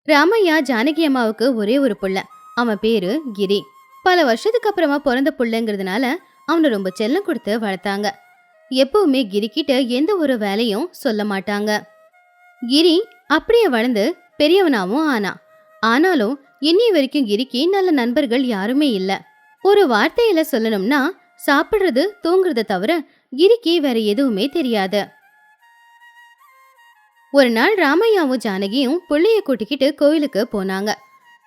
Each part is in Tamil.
ராமையா ஜானகி அம்மாவுக்கு ஒரே ஒரு புள்ள. அவன் பேரு கிரி. பல வருஷத்துக்கு அப்புறமா பிறந்த புள்ளைங்கிறதுனால அவனை ரொம்ப செல்லம் கொடுத்து வளர்த்தாங்க. எப்பவுமே கிரி கிட்ட எந்த ஒரு வேலையும் சொல்ல மாட்டாங்க. கிரி அப்படியே வளர்ந்து பெரியவனாவும் ஆனா. ஆனாலும் இன்னி வரைக்கும் கிரிக்கு நல்ல நண்பர்கள் யாருமே இல்ல. ஒரு வார்த்தையில சொல்லணும்னா சாப்பிடுறது தூங்குறத தவிர கிரிக்கு வேற எதுவுமே தெரியாது. ஒரு நாள் ராமையாவும் ஜானகியும் புள்ளைய கூட்டிக்கிட்டு கோயிலுக்கு போனாங்க.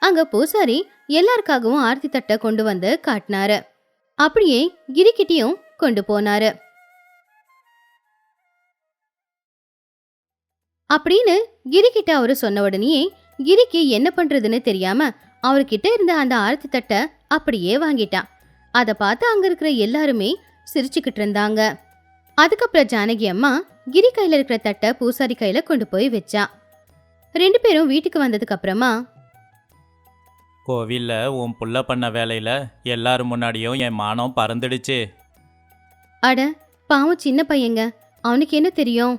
அங்க பூசாரி எல்லாருக்காகவும் ஆர்த்தி தட்டை கொண்டு வந்து காட்டினாரு. அப்படியே கிரிக்கிட்டையும் கொண்டு போனாரு. அப்படின்னு கிரிக்கிட்ட அவரு சொன்ன உடனே கிரிக்கு என்ன பண்றதுன்னு தெரியாம அவர்கிட்ட இருந்த அந்த ஆர்த்தி தட்டை அப்படியே வாங்கிட்டான். அத பார்த்து அங்க இருக்கிற எல்லாருமே சிரிச்சுக்கிட்டு இருந்தாங்க. அதுக்கப்புறம் ஜானகி அம்மா கிரி கையில இருக்கிற தட்டை பூசாரி கையில கொண்டு போய் வச்சா. 2 பேரும் வீட்டுக்கு வந்ததுக்கு அப்புறமா, கோவில்ல உன் புள்ள பண்ண வேலையில எல்லாரும் முன்னாடியும் என் மானம் பறந்துடுச்சு. அட பாவம் சின்ன பையங்க, அவனுக்கு என்ன தெரியும்?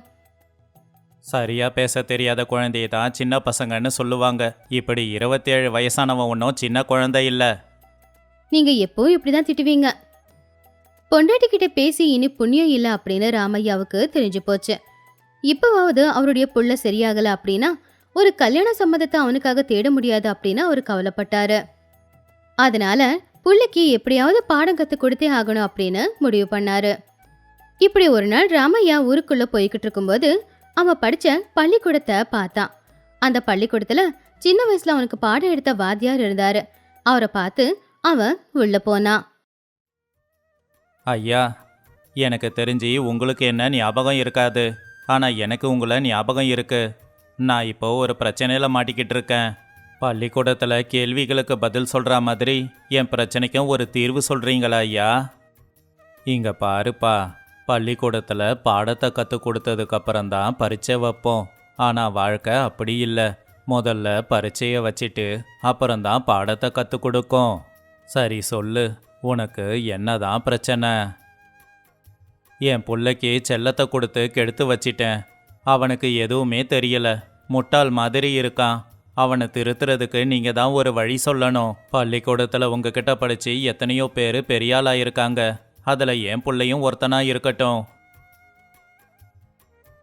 சரியா பேச தெரியாத குழந்தைய தான் சின்ன பசங்கன்னு சொல்லுவாங்க. இப்படி 27 வயசானவன் ஒன்றும் சின்ன குழந்தை இல்ல. நீங்க எப்பவும் இப்படிதான் திட்டுவீங்க. பொண்டாட்டி கிட்ட பேசி இனி புண்ணியம் இல்ல அப்படின்னு ராமையாவுக்கு தெரிஞ்சு போச்சு. இப்பவாவது அவருடைய புள்ள சரியாகல அப்படின்னா ஒரு கல்யாண சம்மதத்தை அவனுக்காக தேட முடியாது அப்படின்னு அவரு கவலைப்பட்டாரு. அதனால புள்ளைக்கு எப்படியாவது பாடம் கத்து கொடுத்தே ஆகணும் அப்படின்னு முடிவு பண்ணாரு. இப்படி ஒரு நாள் ராமையா ஊருக்குள்ள போய்கிட்டு இருக்கும்போது அவன் படிச்ச பள்ளிக்கூடத்தை பார்த்தான். அந்த பள்ளிக்கூடத்துல சின்ன வயசுல அவனுக்கு பாடம் எடுத்த வாத்தியார் இருந்தாரு. அவரை பார்த்து அவன் உள்ள போனான். ஐயா, எனக்கு தெரிஞ்சு உங்களுக்கு என்ன ஞாபகம் இருக்காது. ஆனால் எனக்கு உங்களை ஞாபகம் இருக்கு. நான் இப்போ ஒரு பிரச்சனையில் மாட்டிக்கிட்டு இருக்கேன். பள்ளிக்கூடத்தில் கேள்விகளுக்கு பதில் சொல்கிற மாதிரி என் பிரச்சனைக்கும் ஒரு தீர்வு சொல்கிறீங்களா ஐயா? இங்கே பாருப்பா, பள்ளிக்கூடத்தில் பாடத்தை கற்றுக் கொடுத்ததுக்கப்புறம்தான் பரீட்சை வைப்போம். ஆனால் வாழ்க்கை அப்படி இல்லை. முதல்ல பரீட்சையை வச்சுட்டு அப்புறம்தான் பாடத்தை கற்றுக் கொடுக்கும். சரி சொல்லு, உனக்கு என்னதான் பிரச்சனை? என் புள்ளைக்கு செல்லத்தை கொடுத்து கெடுத்து வச்சிட்டேன். அவனுக்கு எதுவுமே தெரியல, முட்டாள் மாதிரி இருக்கான். அவனை திருத்துறதுக்கு நீங்கள் தான் ஒரு வழி சொல்லணும். பள்ளிக்கூடத்தில் உங்ககிட்ட படித்து எத்தனையோ பேர் பெரியாளாக இருக்காங்க. அதில் என் பிள்ளையும் ஒருத்தனா இருக்கட்டும்.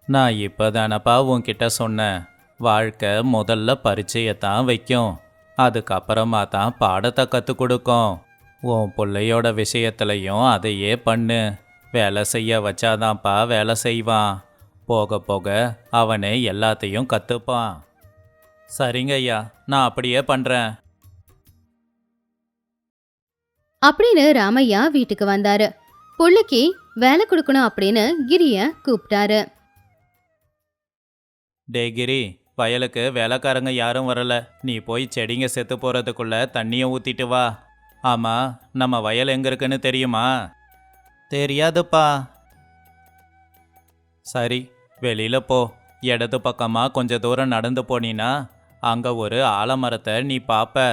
நான் இப்போ தானப்பா உன்கிட்ட சொன்னேன், வாழ்க்கை முதல்ல பரீட்சையத்தான் வைக்கும், அதுக்கப்புறமா தான் பாடத்தை கற்றுக் கொடுக்கும். உன் பிள்ளையோட விஷயத்துலையும் அதையே பண்ணு. வேலை செய்ய வச்சாதான்ப்பா வேலை செய்வான். போக போக அவனே எல்லாத்தையும் கற்றுப்பான். சரிங்க ஐயா, நான் அப்படியே பண்ணுறேன் அப்படின்னு ராமையா வீட்டுக்கு வந்தாரு. புள்ளைக்கு வேலை கொடுக்கணும் அப்படின்னு கிரிய கூப்பிட்டாரு. டே கிரி, வயலுக்கு வேலைக்காரங்க யாரும் வரல. நீ போய் செடிங்க செத்து போகிறதுக்குள்ள தண்ணியை ஊற்றிட்டு வா. ஆமாம், நம்ம வயல் எங்கே இருக்குன்னு தெரியுமா? தெரியாதுப்பா. சரி, வெளியில் போ. இடது பக்கமாக கொஞ்சம் தூரம் நடந்து போனீன்னா அங்கே ஒரு ஆலமரத்தை நீ பார்ப்ப.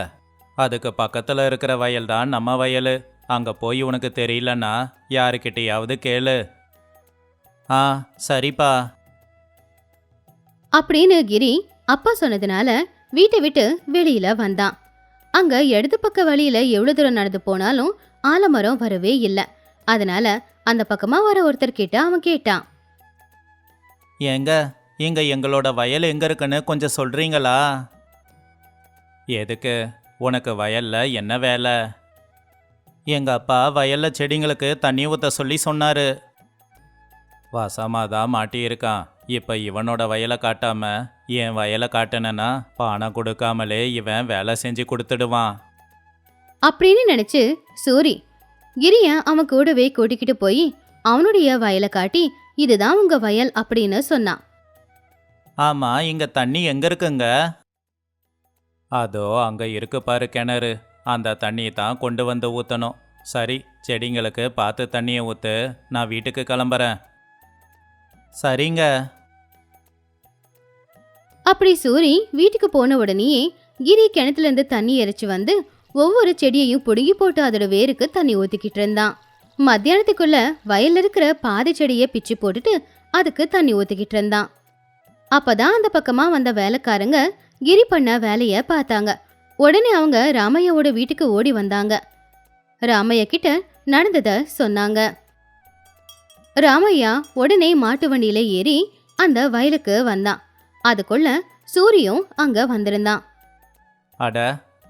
அதுக்கு பக்கத்தில் இருக்கிற வயல் தான் நம்ம வயல். அங்கே போய் உனக்கு தெரியலன்னா யாருக்கிட்டையாவது கேளு. ஆ, சரிப்பா. அப்படின்னு கிரி அப்பா சொன்னதுனால வீட்டை விட்டு வெளியில வந்தான். அங்க இடது பக்க வழியில எவ்வளவு தூரம் நடந்து போனாலும் ஆலமரம் வரவே இல்லை. அதனால அந்த பக்கமா வர ஒருத்தர் கிட்ட அவன் கேட்டான். ஏங்க, இங்க எங்களோட வயல் எங்க இருக்குன்னு கொஞ்சம் சொல்றீங்களா? எதுக்கு? உனக்கு வயல்ல என்ன வேலை? எங்க அப்பா வயல்ல செடிங்களுக்கு தண்ணி ஊற்ற சொல்லி சொன்னாரு. வசமாதான் மாட்டியிருக்கான். இப்ப இவனோட வயலை காட்டாம என் வயலை காட்டினா பணம் கொடுக்காமலே இவன் வேலை செஞ்சு கொடுத்துடுவான் அப்படின்னு நினைச்சு சூரி கிரிய அவன் கூடவே கூட்டிக்கிட்டு போய் அவனுடைய வயலை காட்டி இதுதான் உங்க வயல் அப்படின்னு சொன்னான். ஆமா, இங்க தண்ணி எங்க இருக்குங்க? அதோ அங்க இருக்கு பாரு கிணறு. அந்த தண்ணியை தான் கொண்டு வந்து ஊற்றணும். சரி, செடிங்களுக்கு பார்த்து தண்ணியை ஊற்று. நான் வீட்டுக்கு கிளம்புறேன். சரிங்க. அப்படி சூரி வீட்டுக்கு போன உடனேயே கிரி கிணத்துல இருந்து தண்ணி இறைச்சி வந்து ஒவ்வொரு செடியையும் புடுங்கி போட்டு அதோட வேருக்கு தண்ணி ஊத்திக்கிட்டு இருந்தான். மத்தியானத்துக்குள்ள வயல்ல இருக்கிற பாதி செடியை பிச்சு போட்டுட்டு அதுக்கு தண்ணி ஊத்திக்கிட்டு இருந்தான். அப்பதான் அந்த பக்கமா வந்த வேலைக்காரங்க கிரி பண்ண வேலைய பார்த்தாங்க. உடனே அவங்க ராமையாவோட வீட்டுக்கு ஓடி வந்தாங்க. ராமையா கிட்ட நடந்தத சொன்னாங்க. ராமையா உடனே மாட்டு வண்டியில ஏறி அந்த வயலுக்கு வந்தான். அதுக்குள்ள சூரியும் அங்க வந்திருந்தான். அட,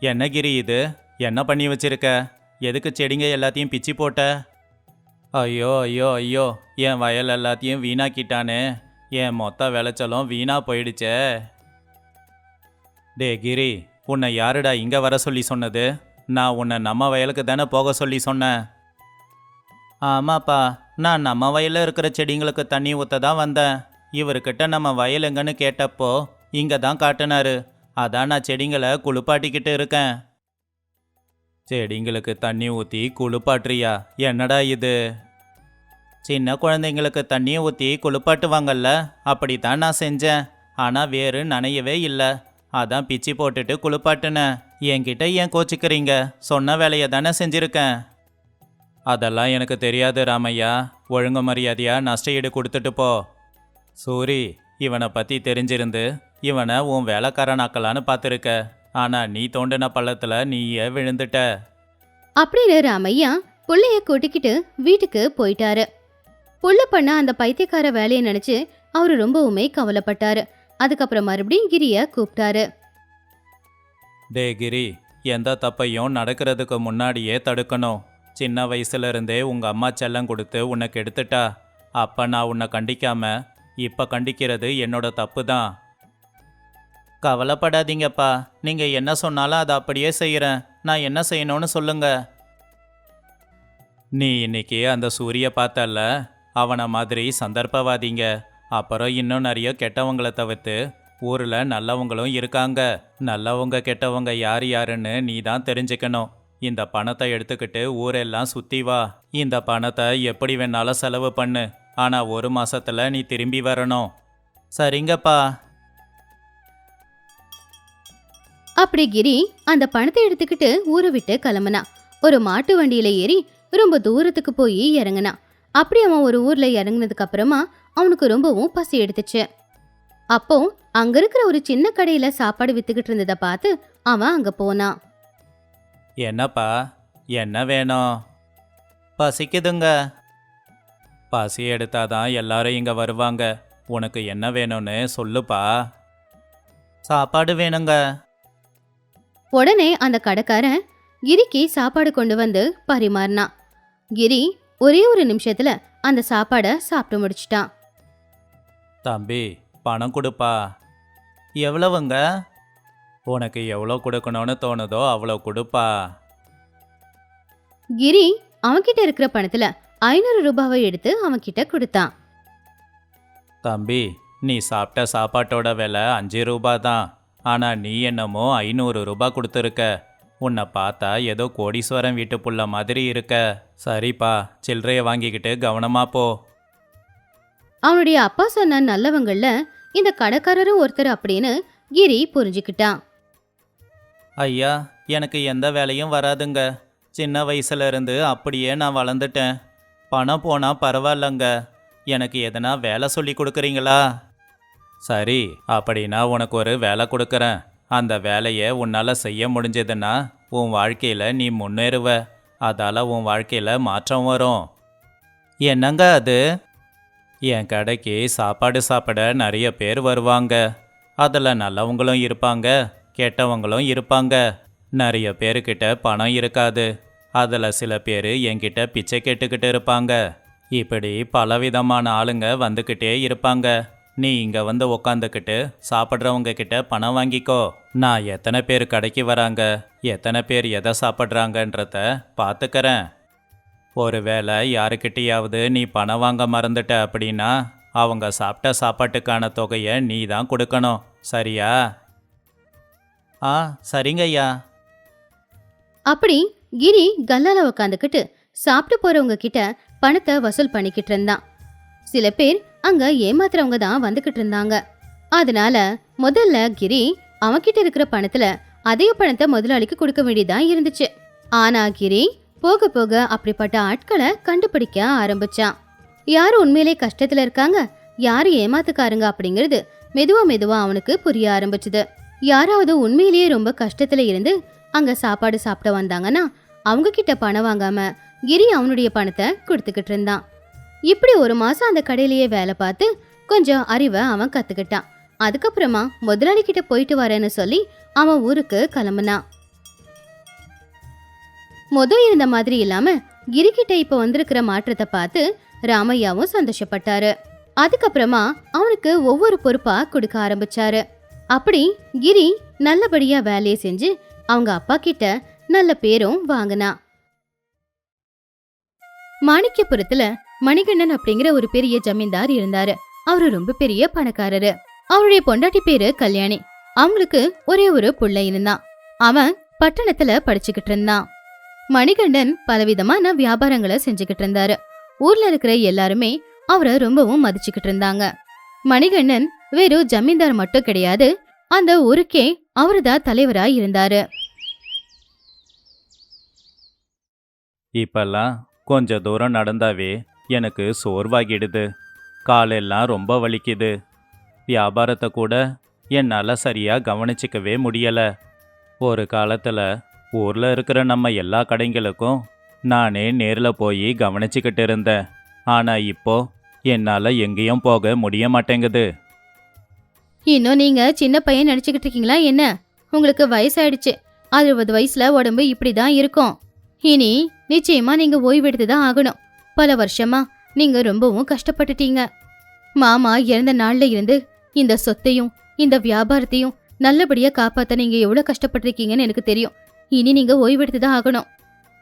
என்ன கிரி இது? என்ன பண்ணி வச்சிருக்க? எதுக்கு செடிங்க எல்லாத்தையும் பிச்சு போட்ட? ஐயோ ஐயோ ஐயோ, என் வயல் எல்லாத்தையும் வீணாக்கிட்டானே. என் மொத்த விளைச்சலும் வீணா போயிடுச்சே. டே கிரி, உன்னை யாருடா இங்கே வர சொல்லி சொன்னது? நான் உன்னை நம்ம வயலுக்கு தானே போக சொல்லி சொன்னேன். ஆமாப்பா, நான் நம்ம வயலில் இருக்கிற செடிங்களுக்கு தண்ணி ஊற்ற தான் வந்தேன். இவர்கிட்ட நம்ம வயல் எங்கன்னு கேட்டப்போ இங்கே தான் காட்டினாரு. அதான் நான் செடிங்களை குளிப்பாட்டிக்கிட்டு இருக்கேன். செடிங்களுக்கு தண்ணி ஊற்றி குளிப்பாட்டுறியா? என்னடா இது? சின்ன குழந்தைங்களுக்கு தண்ணியை ஊற்றி குளிப்பாட்டுவாங்கல்ல, அப்படித்தான் நான் செஞ்சேன். ஆனால் வேறு நனையவே இல்லை. அதான் பிச்சு போட்டுட்டு குளிப்பாட்டுனேன். என்கிட்ட ஏன் கோச்சிக்கிறீங்க? சொன்ன வேலையை தானே செஞ்சுருக்கேன். அதெல்லாம் எனக்கு தெரியாது ராமையா. ஒழுங்கு மரியாதையா நஷ்டஈடு கொடுத்துட்டு போ. சூரி, இவனை பற்றி தெரிஞ்சிருந்து இவனை உன் வேலைக்காரனாக்கலான்னு பார்த்துருக்க. ஆனால் நீ தோண்டின பள்ளத்தில் நீயே விழுந்துட்ட. அப்படின்னு ராமையா புள்ளைய கூட்டிக்கிட்டு வீட்டுக்கு போயிட்டாரு. புள்ள பண்ண அந்த பைத்தியக்கார வேலையை நினைச்சு அவரு ரொம்பவுமே கவலைப்பட்டாரு. அதுக்கப்புறம் மறுபடியும் கிரிய கூப்பிட்டாரு. டே கிரி, எந்த தப்பையும் நடக்கிறதுக்கு முன்னாடியே தடுக்கணும். சின்ன வயசுல இருந்தே உங்க அம்மா செல்லம் கொடுத்து உனக்கு எடுத்துட்டா. அப்ப நான் உன்னை கண்டிக்காம இப்ப கண்டிக்கிறது என்னோட தப்பு தான். கவலைப்படாதீங்கப்பா, நீங்க என்ன சொன்னாலும் அதை அப்படியே செய்யறேன். நான் என்ன செய்யணும்னு சொல்லுங்க. நீ இன்னைக்கு அந்த சூரிய பார்த்தல்ல, அவனை மாதிரி சந்தர்ப்பவாதிங்க, அப்புறம் இன்னும் நிறைய கெட்டவங்களை தவிர்த்து ஊரில் நல்லவங்களும் இருக்காங்க. நல்லவங்க கெட்டவங்க யார் யாருன்னு நீ தான் தெரிஞ்சுக்கணும். இந்த பணத்தை எடுத்துக்கிட்டு ஊரெல்லாம் சுற்றி வா. இந்த பணத்தை எப்படி வேணாலும் செலவு பண்ணு. ஆனால் 1 மாசத்துல நீ திரும்பி வரணும். சரிங்கப்பா. அப்படி கிரி அந்த பணத்தை எடுத்துக்கிட்டு ஊரை விட்டு கிளம்புனா. ஒரு மாட்டு வண்டியில ஏறி ரொம்ப தூரத்துக்கு போய் இறங்குனான். அப்படி அவன் ஒரு ஊர்ல இறங்குனதுக்கு அப்புறமா அவனுக்கு ரொம்பவும் பசி எடுத்துச்சு. அப்போ அங்க இருக்கிற ஒரு சின்ன கடையில சாப்பாடு வித்துக்கிட்டு இருந்ததை பார்த்து அவன் அங்க போனான். என்னப்பா, என்ன வேணும்? பசிக்குதுங்க. பசி எடுத்தாதான் எல்லாரும் இங்கே வருவாங்க. உனக்கு என்ன வேணும்னு சொல்லுப்பா. சாப்பாடு வேணுங்க. உடனே அந்த கடைக்காரன் கிரிக்கு சாப்பாடு கொண்டு வந்து பரிமாறினான். கிரி ஒரே ஒரு நிமிஷத்துல அந்த சாப்பாடை சாப்பிட்டு முடிச்சிட்டான். தம்பி, பணம் கொடுப்பா. எவ்வளவுங்க? உனக்கு எவ்வளோ கொடுக்கணும்னு தோணுதோ அவ்வளோ கொடுப்பா. கிரி அவன்கிட்ட இருக்கிற பணத்துல 500 ரூபாவை எடுத்து அவன்கிட்ட கொடுத்தான். தம்பி, நீ சாப்பிட்ட சாப்பாட்டோட விலை 5 ரூபா தான். ஆனால் நீ என்னமோ 500 ரூபா கொடுத்துருக்க. உன்னை பார்த்தா ஏதோ கோடீஸ்வரன் வீட்டு புள்ள மாதிரி இருக்க. சரிப்பா, சில்லறைய வாங்கிக்கிட்டு கவனமா போ. அவனுடைய அப்பா சொன்ன நல்லவங்கள்ல இந்த கடைக்காரரும் ஒருத்தர் அப்படின்னு கிரி புரிஞ்சுக்கிட்டான். ஐயா, எனக்கு எந்த வேலையும் வராதுங்க. சின்ன வயசுல இருந்து அப்படியே நான் வளர்ந்துட்டேன். பணம் போனால் பரவாயில்லங்க. எனக்கு எதனா வேலை சொல்லி கொடுக்குறீங்களா? சரி, அப்படின்னா உனக்கு ஒரு வேலை கொடுக்குறேன். அந்த வேலையை உன்னால் செய்ய முடிஞ்சதுன்னா உன் வாழ்க்கையில் நீ முன்னேறுவ. அதால் உன் வாழ்க்கையில் மாற்றம் வரும். என்னங்க அது? என் கடைக்கு சாப்பாடு சாப்பிட நிறைய பேர் வருவாங்க. அதில் நல்லவங்களும் இருப்பாங்க, கெட்டவங்களும் இருப்பாங்க. நிறைய பேருக்கிட்ட பணம் இருக்காது. அதில் சில பேர் என்கிட்ட பிச்சை கேட்டுக்கிட்டு இருப்பாங்க. இப்படி பலவிதமான ஆளுங்க வந்துக்கிட்டே இருப்பாங்க. நீ இங்கே வந்து உக்காந்துக்கிட்டு சாப்பிட்றவங்க கிட்ட பணம் வாங்கிக்கோ. நான் எத்தனை பேர் கடைக்கு வராங்க, எத்தனை பேர் எதை சாப்பிட்றாங்கன்றத பார்த்துக்கிறேன். ஒருவேளை யாருக்கிட்டையாவது நீ பணம் வாங்க மறந்துட்ட அப்படின்னா அவங்க சாப்பிட்ட சாப்பாட்டுக்கான தொகையை நீ தான் கொடுக்கணும். சரியா? ஆ, சரிங்க ஐயா. அப்படி கிரி கல்லால உக்காந்துக்கிட்டு சாப்பிட்டு போறவங்க கிட்ட பணத்தை வசூல் பண்ணிக்கிட்டு இருந்தான். சில பேர் அங்க ஏமாத்துறவங்க தான் வந்துகிட்டு இருந்தாங்க. அதனால முதல்ல கிரி அவன்கிட்ட இருக்கிற பணத்துல அதே பணத்தை முதலாளிக்கு கொடுக்க வேண்டியதா இருந்துச்சு. ஆனா கிரி போக போக அப்படிப்பட்ட ஆட்களை கண்டுபிடிக்க ஆரம்பிச்சான். யாரு உண்மையிலே கஷ்டத்துல இருக்காங்க, யாரு ஏமாத்துக்காருங்க அப்படிங்கிறது மெதுவா மெதுவா அவனுக்கு புரிய ஆரம்பிச்சுது. யாராவது உண்மையிலேயே ரொம்ப கஷ்டத்துல இருந்து அங்க சாப்பாடு சாப்பிட வந்தாங்கன்னா அவங்க கிட்ட பணம் வாங்காம கிரி அவனுடைய பணத்தை கொடுத்துக்கிட்டு இருந்தான். இப்படி ஒரு மாசம் அந்த கடையிலேயே வேலை பார்த்து கொஞ்சம் அறிவை அவன் கத்துக்கிட்டான். அதுக்கப்புறமா முதலாளி கிட்ட போயிட்டு வரேன்னு சொல்லி அவன் ஊருக்கு கிளம்புனான். இருந்த மாதிரி இல்லாம கிரி கிட்ட இப்ப வந்திருக்கிற மாற்றத்தை பார்த்து ராமையாவும் சந்தோஷப்பட்டாரு. அதுக்கப்புறமா அவனுக்கு ஒவ்வொரு பொறுப்பா கொடுக்க ஆரம்பிச்சாரு. அப்படி கிரி நல்லபடியா வேலையை செஞ்சு அவங்க அப்பா கிட்ட நல்ல பேரும் வாங்கினா. மாணிக்கபுரத்துல மணிகண்டன் அப்படிங்கிற ஒரு பெரிய ஜமீன்தார் இருந்தாரு. அவரு ரொம்ப பெரிய பணக்காரரு. அவருடைய பொண்டாட்டி பேரு கல்யாணி. அவங்களுக்கு ஒரே ஒரு புள்ள இருந்தான். அவன் பட்டணத்துல படிச்சுக்கிட்டு இருந்தான். மணிகண்டன் பலவிதமான வியாபாரங்களை செஞ்சுக்கிட்டு இருந்தாரு. ஊர்ல இருக்கிற எல்லாருமே அவரை ரொம்பவும் மதிச்சுக்கிட்டு இருந்தாங்க. மணிகண்டன் வெறும் ஜமீன்தார் மட்டும் கிடையாது, அந்த ஊருக்கே அவருதான் தலைவரா இருந்தாரு. இப்பெல்லாம் கொஞ்ச தூரம் நடந்தாவே எனக்கு சோர்வாகிடுது. காலெல்லாம் ரொம்ப வலிக்குது. வியாபாரத்தை கூட என்னால் சரியாக கவனிச்சிக்கவே முடியலை. ஒரு காலத்தில் ஊரில் இருக்கிற நம்ம எல்லா கடைங்களுக்கும் நானே நேரில் போய் கவனிச்சிக்கிட்டு இருந்தேன். ஆனால் இப்போ என்னால் எங்கேயும் போக முடிய மாட்டேங்குது. இன்னும் நீங்க சின்ன பையன் நினைச்சுக்கிட்டு இருக்கீங்களா என்ன? உங்களுக்கு வயசாயிடுச்சு. 60 வயசுல உடம்பு இப்படிதான் இருக்கும். இனி நிச்சயமா நீங்க ஓய்வெடுத்துதான் ஆகணும். பல வருஷமா நீங்க ரொம்பவும் கஷ்டப்பட்டுட்டீங்க. மாமா இறந்த நாள்ல இருந்து இந்த சொத்தையும் இந்த வியாபாரத்தையும் நல்லபடியா காப்பாத்த நீங்க எவ்வளவு கஷ்டப்பட்டிருக்கீங்கன்னு எனக்கு தெரியும். இனி நீங்க ஓய்வெடுத்துதான் ஆகணும்.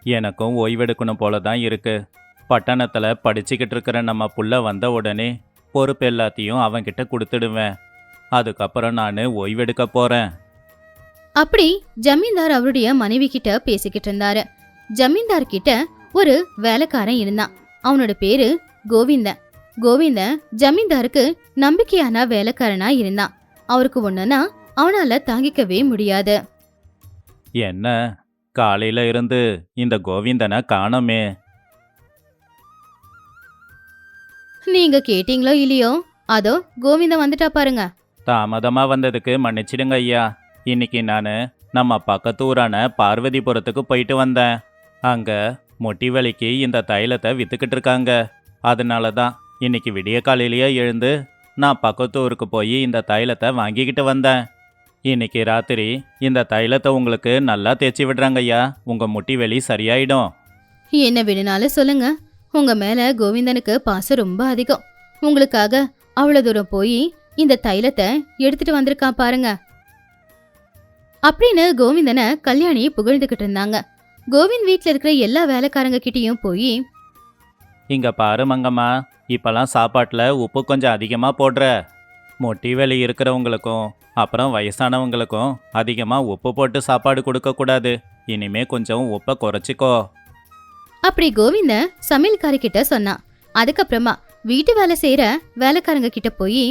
எனக்கும் ஓய்வெடுக்கணும் போல தான் இருக்கு. பட்டணத்தில் படிச்சுக்கிட்டு இருக்கிற நம்ம புள்ள வந்த உடனே பொறுப்பு எல்லாத்தையும் அவன்கிட்ட கொடுத்துடுவேன். அதுக்கப்புறம் நான் ஓய்வெடுக்க போறேன். அப்படி ஜமீன்தார் அவருடைய மனைவி கிட்ட பேசிக்கிட்டு இருந்தாரு. ஜமீன்தார் கிட்ட ஒரு வேலைக்காரன் இருந்தான். அவனோட பேரு கோவிந்தன். கோவிந்தன் ஜமீன்தாருக்கு நம்பிக்கையான வேலைக்காரனா இருந்தான். அவருக்கு ஒண்ணுன்னா அவனால தாங்கிக்கவே முடியாது. என்ன காலையில இருந்து இந்த கோவிந்தனை காணோமே? நீங்க கேட்டீங்களோ இல்லையோ, அதோ கோவிந்தன் வந்துட்டா பாருங்க. தாமதமா வந்ததுக்கு மன்னிச்சிடுங்க ஐயா. இன்னைக்கு நான் நம்ம பக்கத்து ஊரான பார்வதிபுரத்துக்கு போயிட்டு வந்தேன். அங்க முட்டி வலிக்கு இந்த தைலத்தை வித்துக்கிட்டு இருக்காங்க. அதனால தான் இன்னைக்கு விடிய காலையிலேயே எழுந்து நான் பக்கத்து ஊருக்கு போய் இந்த தைலத்தை வாங்கிக்கிட்டு வந்தேன். இன்னைக்கு ராத்திரி இந்த தைலத்தை உங்களுக்கு நல்லா தேய்ச்சி விடுறாங்க ஐயா. உங்க முட்டி வலி சரியாயிடும். என்ன வேணும்னாலும் சொல்லுங்க. உங்க மேல கோவிந்தனுக்கு பாசம் ரொம்ப அதிகம். உங்களுக்காக அவ்வளவு தூரம் போய் இந்த தைலத்தை எடுத்துட்டு வந்திருக்கான் பாருங்க அப்படின்னு கோவிந்தனை கல்யாணி புகழ்ந்துகிட்டு இருந்தாங்க. கோவிந்த் வீட்டுல இருக்கிற எல்லா வேலைக்காரங்க கிட்டயும் போய், இங்க பாரு மங்கம்மா, இப்பெல்லாம் சாப்பாட்டில் உப்பு கொஞ்சம் அதிகமாக போடுற. முட்டி வலி இருக்கிறவங்களுக்கும் அப்புறம் வயசானவங்களுக்கும் அதிகமாக உப்பு போட்டு சாப்பாடு கொடுக்கக்கூடாது. இனிமே கொஞ்சம் உப்பை குறைச்சிக்கோ. அப்படி கோவிந்த சமையல்காரி கிட்ட சொன்னான். அதுக்கப்புறமா வீட்டு வேலை செய்யற வேலைக்காரங்க கிட்ட போய்,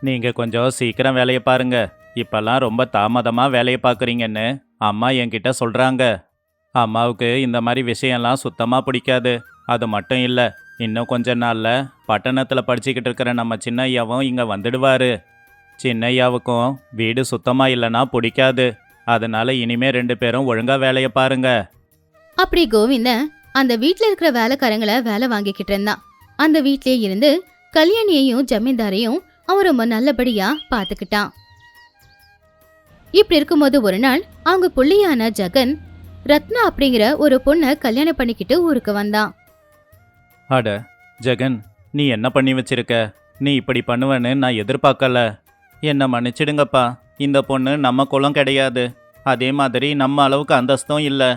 நீங்க கொஞ்சம் சீக்கிரம் வேலையை பாருங்க. இப்பெல்லாம் ரொம்ப தாமதமாக வேலையை பார்க்குறீங்கன்னு அம்மா என்கிட்ட சொல்கிறாங்க. அம்மாவுக்கு இந்த மாதிரி விஷயம்லாம் சுத்தமாக பிடிக்காது. அது மட்டும் இல்லை, இன்னும் கொஞ்ச நாளில் பட்டணத்தில் படிச்சுக்கிட்டு இருக்கிற நம்ம சின்னையாவும் இங்கே வந்துடுவார். சின்னையாவுக்கும் வீடு சுத்தமாக இல்லைன்னா பிடிக்காது. அதனால இனிமே 2 பேரும் ஒழுங்காக வேலையை பாருங்க. அப்படி கோவிந்த அந்த வீட்டுல இருக்கிற வேலைக்காரங்களை வேலை வாங்கிக்கிட்டு இருந்தான். அந்த வீட்லயே இருந்து கல்யாணியையும் ஜமீன்தாரையும் அவன் ரொம்ப நல்லபடியா பாத்துக்கிட்டான். இப்படி இருக்கும்போது ஒரு நாள் அவங்க புள்ளியான ஜகன் ரத்னா அப்படிங்கிற ஒரு பொண்ணை கல்யாணம் பண்ணிக்கிட்டு ஊருக்கு வந்தான். அட ஜெகன், நீ என்ன பண்ணி வச்சிருக்க? நீ இப்படி பண்ணுவேன்னு நான் எதிர்பார்க்கல. என்னை மன்னிச்சிடுங்கப்பா. இந்த பொண்ணு நம்ம குலம் கிடையாது. அதே மாதிரி நம்ம அளவுக்கு அந்தஸ்தும் இல்லை.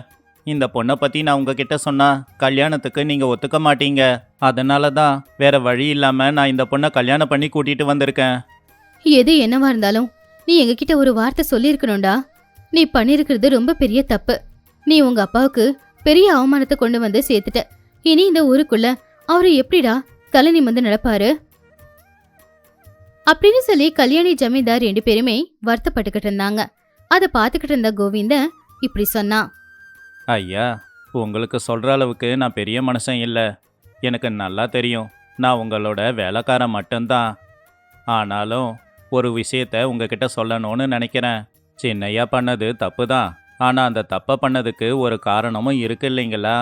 இந்த பொண்ணை பற்றி நான் உங்ககிட்ட சொன்னா கல்யாணத்துக்கு நீங்கள் ஒத்துக்க மாட்டீங்க. அதனால தான் வேற வழி இல்லாமல் நான் இந்த பொண்ணை கல்யாணம் பண்ணி கூட்டிகிட்டு வந்திருக்கேன். எது என்னவா இருந்தாலும் நீ எங்ககிட்ட ஒரு வார்த்தை சொல்லியிருக்கணும்டா. நீ பண்ணிருக்கிறது ரொம்ப பெரிய தப்பு. நீ உங்க அப்பாவுக்கு பெரிய அவமானத்தை கொண்டு வந்து சேர்த்துட்ட. இனி இந்த ஊருக்குள்ள அவரு எப்படிடா தலை நிமிர்ந்து நடப்பாரு அப்படின்னு சொல்லி கல்யாணி ஜமீன்தார் 2 பேருமே வருத்தப்பட்டுக்கிட்டு இருந்தாங்க. அதை பார்த்துக்கிட்டு இருந்த கோவிந்த இப்படி சொன்னான். ஐயா, உங்களுக்கு சொல்கிற அளவுக்கு நான் பெரிய மனுஷன் இல்லை. எனக்கு நல்லா தெரியும், நான் உங்களோட வேலைக்காரன் மட்டும்தான். ஆனாலும் ஒரு விஷயத்த உங்ககிட்ட சொல்லணும்னு நினைக்கிறேன். சின்னையா பண்ணது தப்பு தான். ஆனால் அந்த தப்பை பண்ணதுக்கு ஒரு காரணமும் இருக்கு இல்லைங்களா?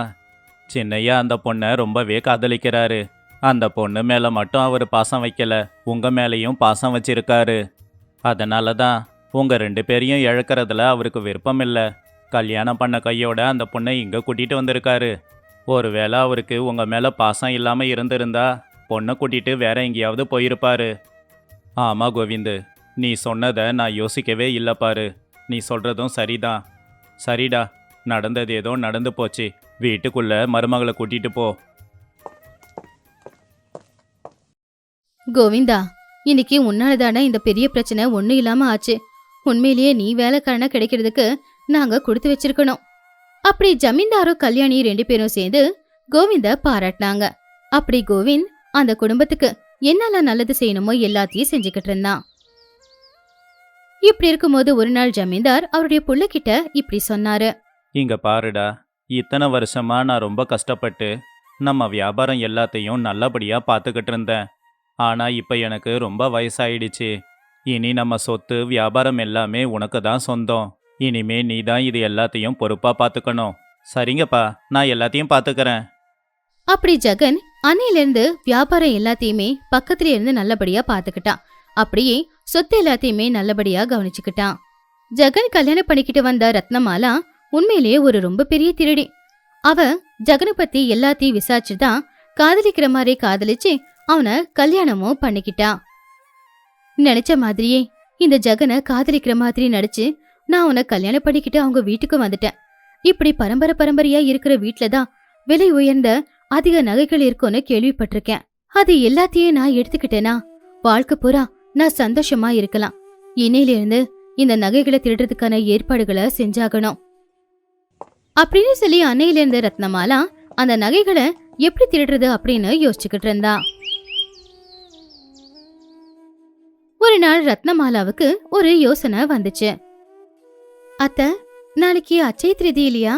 சின்னையா அந்த பொண்ணை ரொம்பவே காதலிக்கிறாரு. அந்த பொண்ணு மேலே மட்டும் அவர் பாசம் வைக்கல, உங்கள் மேலேயும் பாசம் வச்சிருக்காரு. அதனால தான் உங்கள் 2 பேரையும் இழக்கிறதுல அவருக்கு விருப்பம் இல்லை. கல்யாணம் பண்ண கையோட அந்த பொண்ணை இங்கே கூட்டிகிட்டு வந்திருக்காரு. ஒருவேளை அவருக்கு உங்கள் மேலே பாசம் இல்லாமல் இருந்திருந்தா பொண்ணை கூட்டிகிட்டு வேற எங்கேயாவது போயிருப்பாரு. ஆமாம் கோவிந்து, நீ சொன்னதை நான் யோசிக்கவே இல்லை பாரு. நீ சொல்கிறதும் சரிதான். சரிடா, நடந்தது ஏதோ நடந்து போச்சு. வீட்டுக்குள்ள மருமகளை கூட்டிட்டு போ. கோவிந்தா, இன்னைக்கு உன்னாலதானே இந்த பெரிய பிரச்சனை ஒண்ணும் இல்லாம ஆச்சு. உண்மையிலேயே நீ வேலைக்காரனா கிடைக்கிறதுக்கு நாங்க கொடுத்து வச்சிருக்கணும். அப்படி ஜமீன்தாரும் கல்யாணி 2 பேரும் சேர்ந்து கோவிந்த பாராட்டினாங்க. அப்படி கோவிந்த் அந்த குடும்பத்துக்கு என்னெல்லாம் நல்லது செய்யணுமோ எல்லாத்தையும் செஞ்சுக்கிட்டு இருந்தான். இப்படி இருக்கும்போது ஒரு நாள் ஜமீன்தார் அவருடைய புள்ளகிட்ட இப்படி சொன்னாரு. இங்க பாருடா, இத்தனை வருஷமா நான் ரொம்ப கஷ்டப்பட்டு நம்ம வியாபாரம் எல்லாத்தையும் நல்லபடியா பார்த்துக்கிட்டு இருந்தேன். ஆனா இப்ப எனக்கு ரொம்ப வயசாயிடுச்சு. இனி நம்ம சொத்து வியாபாரம் எல்லாமே உனக்கு தான் சொந்தம். இனிமே நீ தான் இது எல்லாத்தையும் பொறுப்பா பார்த்துக்கணும். சரிங்கப்பா, நான் எல்லாத்தையும் பார்த்துக்கிறேன். அப்படி ஜெகன் அன்னையிலிருந்து வியாபாரம் எல்லாத்தையுமே பக்கத்துல இருந்து நல்லபடியா பாத்துக்கிட்டான். அப்படியே சொத்து எல்லாத்தையுமே நல்லபடியா கவனிச்சுக்கிட்டான். ஜெகன் கல்யாணம் பண்ணிக்கிட்டு வந்த ரத்னமாலா உண்மையிலேயே ஒரு ரொம்ப பெரிய திருடி. அவ ஜெகனை பத்தி எல்லாத்தையும் விசாரிச்சுதான் காதலிக்கிற மாதிரி காதலிச்சு அவனை கல்யாணமும் பண்ணிக்கிட்டான். நினைச்ச மாதிரியே இந்த ஜெகனை காதலிக்கிற மாதிரி நடிச்சு நான் அவனை கல்யாணம் பண்ணிக்கிட்டு அவங்க வீட்டுக்கு வந்துட்டேன். இப்படி பரம்பரையா இருக்கிற வீட்டுலதான் விலை உயர்ந்த அதிக நகைகள் இருக்கும்னு கேள்விப்பட்டிருக்கேன். அது எல்லாத்தையும் நான் எடுத்துக்கிட்டேனா வாழ்க்கை பூரா நான் சந்தோஷமா இருக்கலாம். இன்னையிலிருந்து இந்த நகைகளை திருடுறதுக்கான ஏற்பாடுகளை செஞ்சாகணும் அப்படின்னு சொல்லி அன்னையிலிருந்து ரத்னமாலா அந்த நகைகளை எப்படி திருடுறது அப்படின்னு யோசிச்சுக்கிட்டு இருந்தா. ஒரு நாள் ரத்னமாலாவுக்கு ஒரு யோசனை வந்துச்சு. அத்த, நாளைக்கு அச்சய திருதி இல்லையா?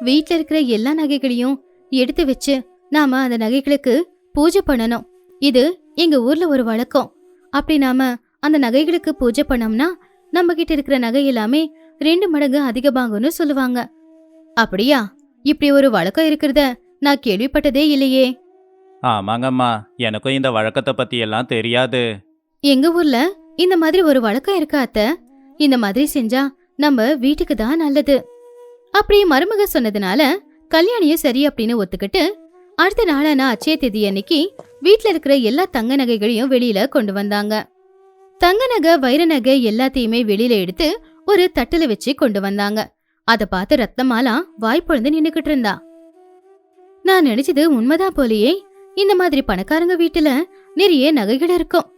வீட்ல இருக்கிற எல்லா நகைகளையும் எடுத்து வச்சு நாம அந்த நகைகளுக்கு பூஜை பண்ணணும். இது எங்க ஊர்ல ஒரு வழக்கம். அப்படி நாம அந்த நகைகளுக்கு பூஜை பண்ணோம்னா நம்ம கிட்ட இருக்கிற நகை எல்லாமே 2 மடங்கு அதிகமாகும்னு சொல்லுவாங்க. அப்படியா? இப்படி ஒரு வழக்கம் இருக்கிறத நான் கேள்விப்பட்டதே இல்லையே. ஆமாங்கம்மா, எனக்கும் இந்த வழக்கத்தை பத்தி எல்லாம் தெரியாது. எங்க ஊர்ல இந்த மாதிரி ஒரு வழக்கம் இருக்கா அத்த? இந்த மாதிரி செஞ்சா நம்ம வீட்டுக்கு தான் நல்லது. அப்படி மருமக சொன்னதுனால கல்யாணியும் சரி அப்படின்னு ஒத்துக்கிட்டு அடுத்த நாளான அச்சய திதி அன்னைக்கு வீட்டுல இருக்கிற எல்லா தங்க நகைகளையும் வெளியில கொண்டு வந்தாங்க. தங்க நகை வைர நகை எல்லாத்தையுமே வெளியில எடுத்து ஒரு தட்டுல வச்சு கொண்டு வந்தாங்க. அத பார்த்து ரத்னமாலா வாய்ப்பொழுந்து நின்னுக்கிட்டு இருந்தா. நான் நினைச்சது உண்மைதான் போலயே. இந்த மாதிரி பணக்காரங்க வீட்டுல நிறைய நகைகள் இருக்கும்.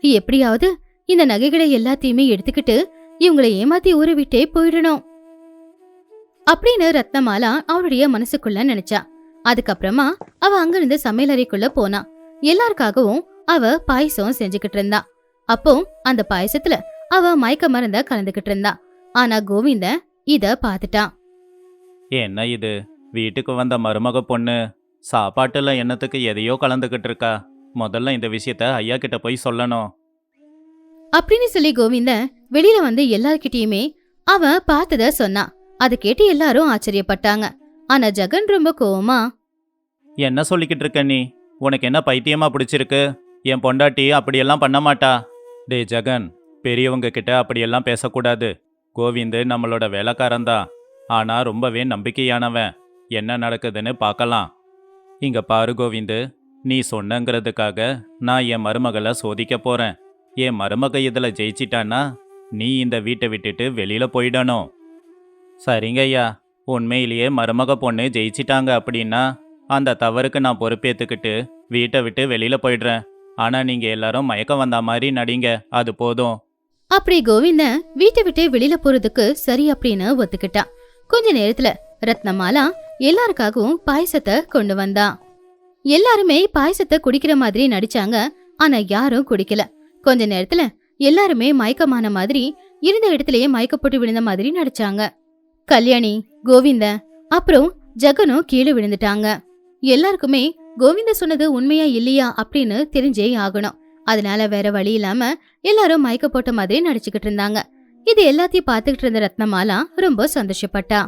எப்படியாவது இந்த நகைகளை எல்லாத்தையுமே எடுத்துக்கிட்டு இவங்களை ஏமாத்தி ஊரை விட்டே போயிடணும் அப்படின்னு ரத்னமாலா அவளுடைய மனசுக்குள்ள நினைச்சா. அதுக்கப்புறமா அவ அங்கிருந்து சமையலறைக்குள்ள போனா. எல்லாருக்காகவும் அவ பாயசம் செஞ்சுக்கிட்டு இருந்தா. அப்போ அந்த பாயசத்துல அவ மயக்க மருந்த கலந்துகிட்டு இருந்தா. ஆனா கோவிந்த இத பாத்துட்டான். என்ன இது, வீட்டுக்கு வந்த மருமக பொண்ணு சாப்பாட்டுல எண்ணத்துக்கு எதையோ கலந்துக்கிட்டு இருக்கா. முதல்ல இந்த விஷயத்த ஐயா கிட்ட போய் சொல்லணும் அப்படின்னு சொல்லி கோவிந்த வெளியில வந்து எல்லார்கிட்டயுமே அவன் பார்த்தத சொன்னான். அதை கேட்டு எல்லாரும் ஆச்சரியப்பட்டாங்க. ஆனா ஜெகன் ரொம்ப கோவமா, என்ன சொல்லிக்கிட்டு இருக்க நீ? உனக்கு என்ன பைத்தியமா பிடிச்சிருக்கு? என் பொண்டாட்டி அப்படியெல்லாம் பண்ண மாட்டா. டே ஜெகன், பெரியவங்க கிட்ட அப்படியெல்லாம் பேசக்கூடாது. கோவிந்து நம்மளோட வேலைக்காரன்தான், ஆனா ரொம்பவே நம்பிக்கையானவன். என்ன நடக்குதுன்னு பார்க்கலாம். இங்க பாரு கோவிந்து, நீ சொன்னங்கிறதுக்காக நான் என் மருமகளை சோதிக்க போறேன். என் மருமக இதுல ஜெயிச்சிட்டான்னா நீ இந்த வீட்டை விட்டுட்டு வெளியில போயிடணும். சரிங்க ஐயா, உண்மையிலேயே மருமக பொண்ணு ஜெயிச்சிட்டாங்க அப்படின்னா அந்த தவறுக்கு நான் பொறுப்பேற்றுக்கிட்டு வீட்டை விட்டு வெளியில போயிடுறேன். ஆனா நீங்க எல்லாரும் மயக்கம் வந்த மாதிரி நடிங்க, அது போதும். அப்படி கோவிந்த வீட்டை விட்டு வெளியில போறதுக்கு சரி அப்படின்னு ஒத்துக்கிட்டான். கொஞ்ச நேரத்துல ரத்னமாலா எல்லாருக்காகவும் பாயசத்தை கொண்டு வந்தா. எல்லாருமே பாயசத்தை குடிக்கிற மாதிரி நடிச்சாங்க. ஆனா யாரும் குடிக்கல. கொஞ்ச நேரத்துல எல்லாருமே மயக்கமான மாதிரி இருந்த இடத்துலயே மயக்கப்பட்டு விழுந்த மாதிரி நடிச்சாங்க. கல்யாணி, கோவிந்த அப்புறம் ஜெகனும் கீழே விழுந்துட்டாங்க. எல்லாருக்குமே கோவிந்த சொன்னது உண்மையா இல்லையா அப்படின்னு தெரிஞ்சே ஆகணும். அதனால வேற வழி இல்லாம எல்லாரும் மயக்க போட்ட மாதிரி நடிச்சுக்கிட்டு இருந்தாங்க. இது எல்லாத்தையும் பார்த்துக்கிட்டு இருந்த ரத்னமாலா ரொம்ப சந்தோஷப்பட்டா.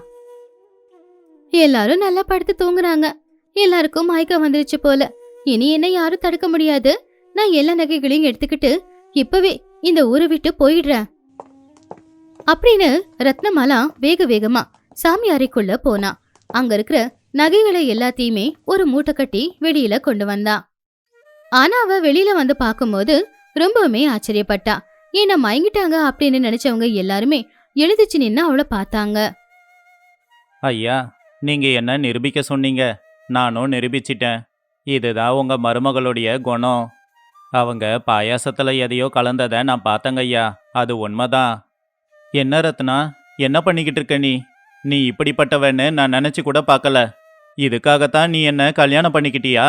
எல்லாரும் நல்லா படுத்து தூங்குறாங்க. எல்லாருக்கும் மயக்கம் வந்துருச்சு போல. இனி என்ன யாரும் தடுக்க முடியாது. நான் எல்லா நகைகளையும் எடுத்துக்கிட்டு இப்பவே இந்த ஊரை விட்டு போயிடுறேன் அப்படின்னு ரத்னமாலா வேக வேகமா சாமி அறைக்குள்ள போனா. அங்க இருக்கிற நகைகளை எல்லாத்தையுமே ஒரு மூட்டை கட்டி வெளியில கொண்டு வந்தா. ஆனா அவ வெளியில வந்து பாக்கும்போது ரொம்பவுமே ஆச்சரியப்பட்டா. ஏன்னா மயங்கிட்டாங்க அப்படின்னு நினைச்சவங்க எல்லாருமே எழுதிச்சு நின்னு அவளை பார்த்தாங்க. ஐயா, நீங்க என்ன நிரூபிக்க சொன்னீங்க, நானும் நிரூபிச்சிட்டேன். இதுதான் உங்க மருமகளுடைய குணம். அவங்க பாயாசத்துல எதையோ கலந்ததை நான் பார்த்தேங்க ஐயா, அது உண்மைதான். என்ன ரத்னா, என்ன பண்ணிக்கிட்டு இருக்க நீ? நீ இப்படிப்பட்டவன்னு நான் நினைச்சு கூட பார்க்கல. இதுக்காகத்தான் நீ என்ன கல்யாணம் பண்ணிக்கிட்டியா?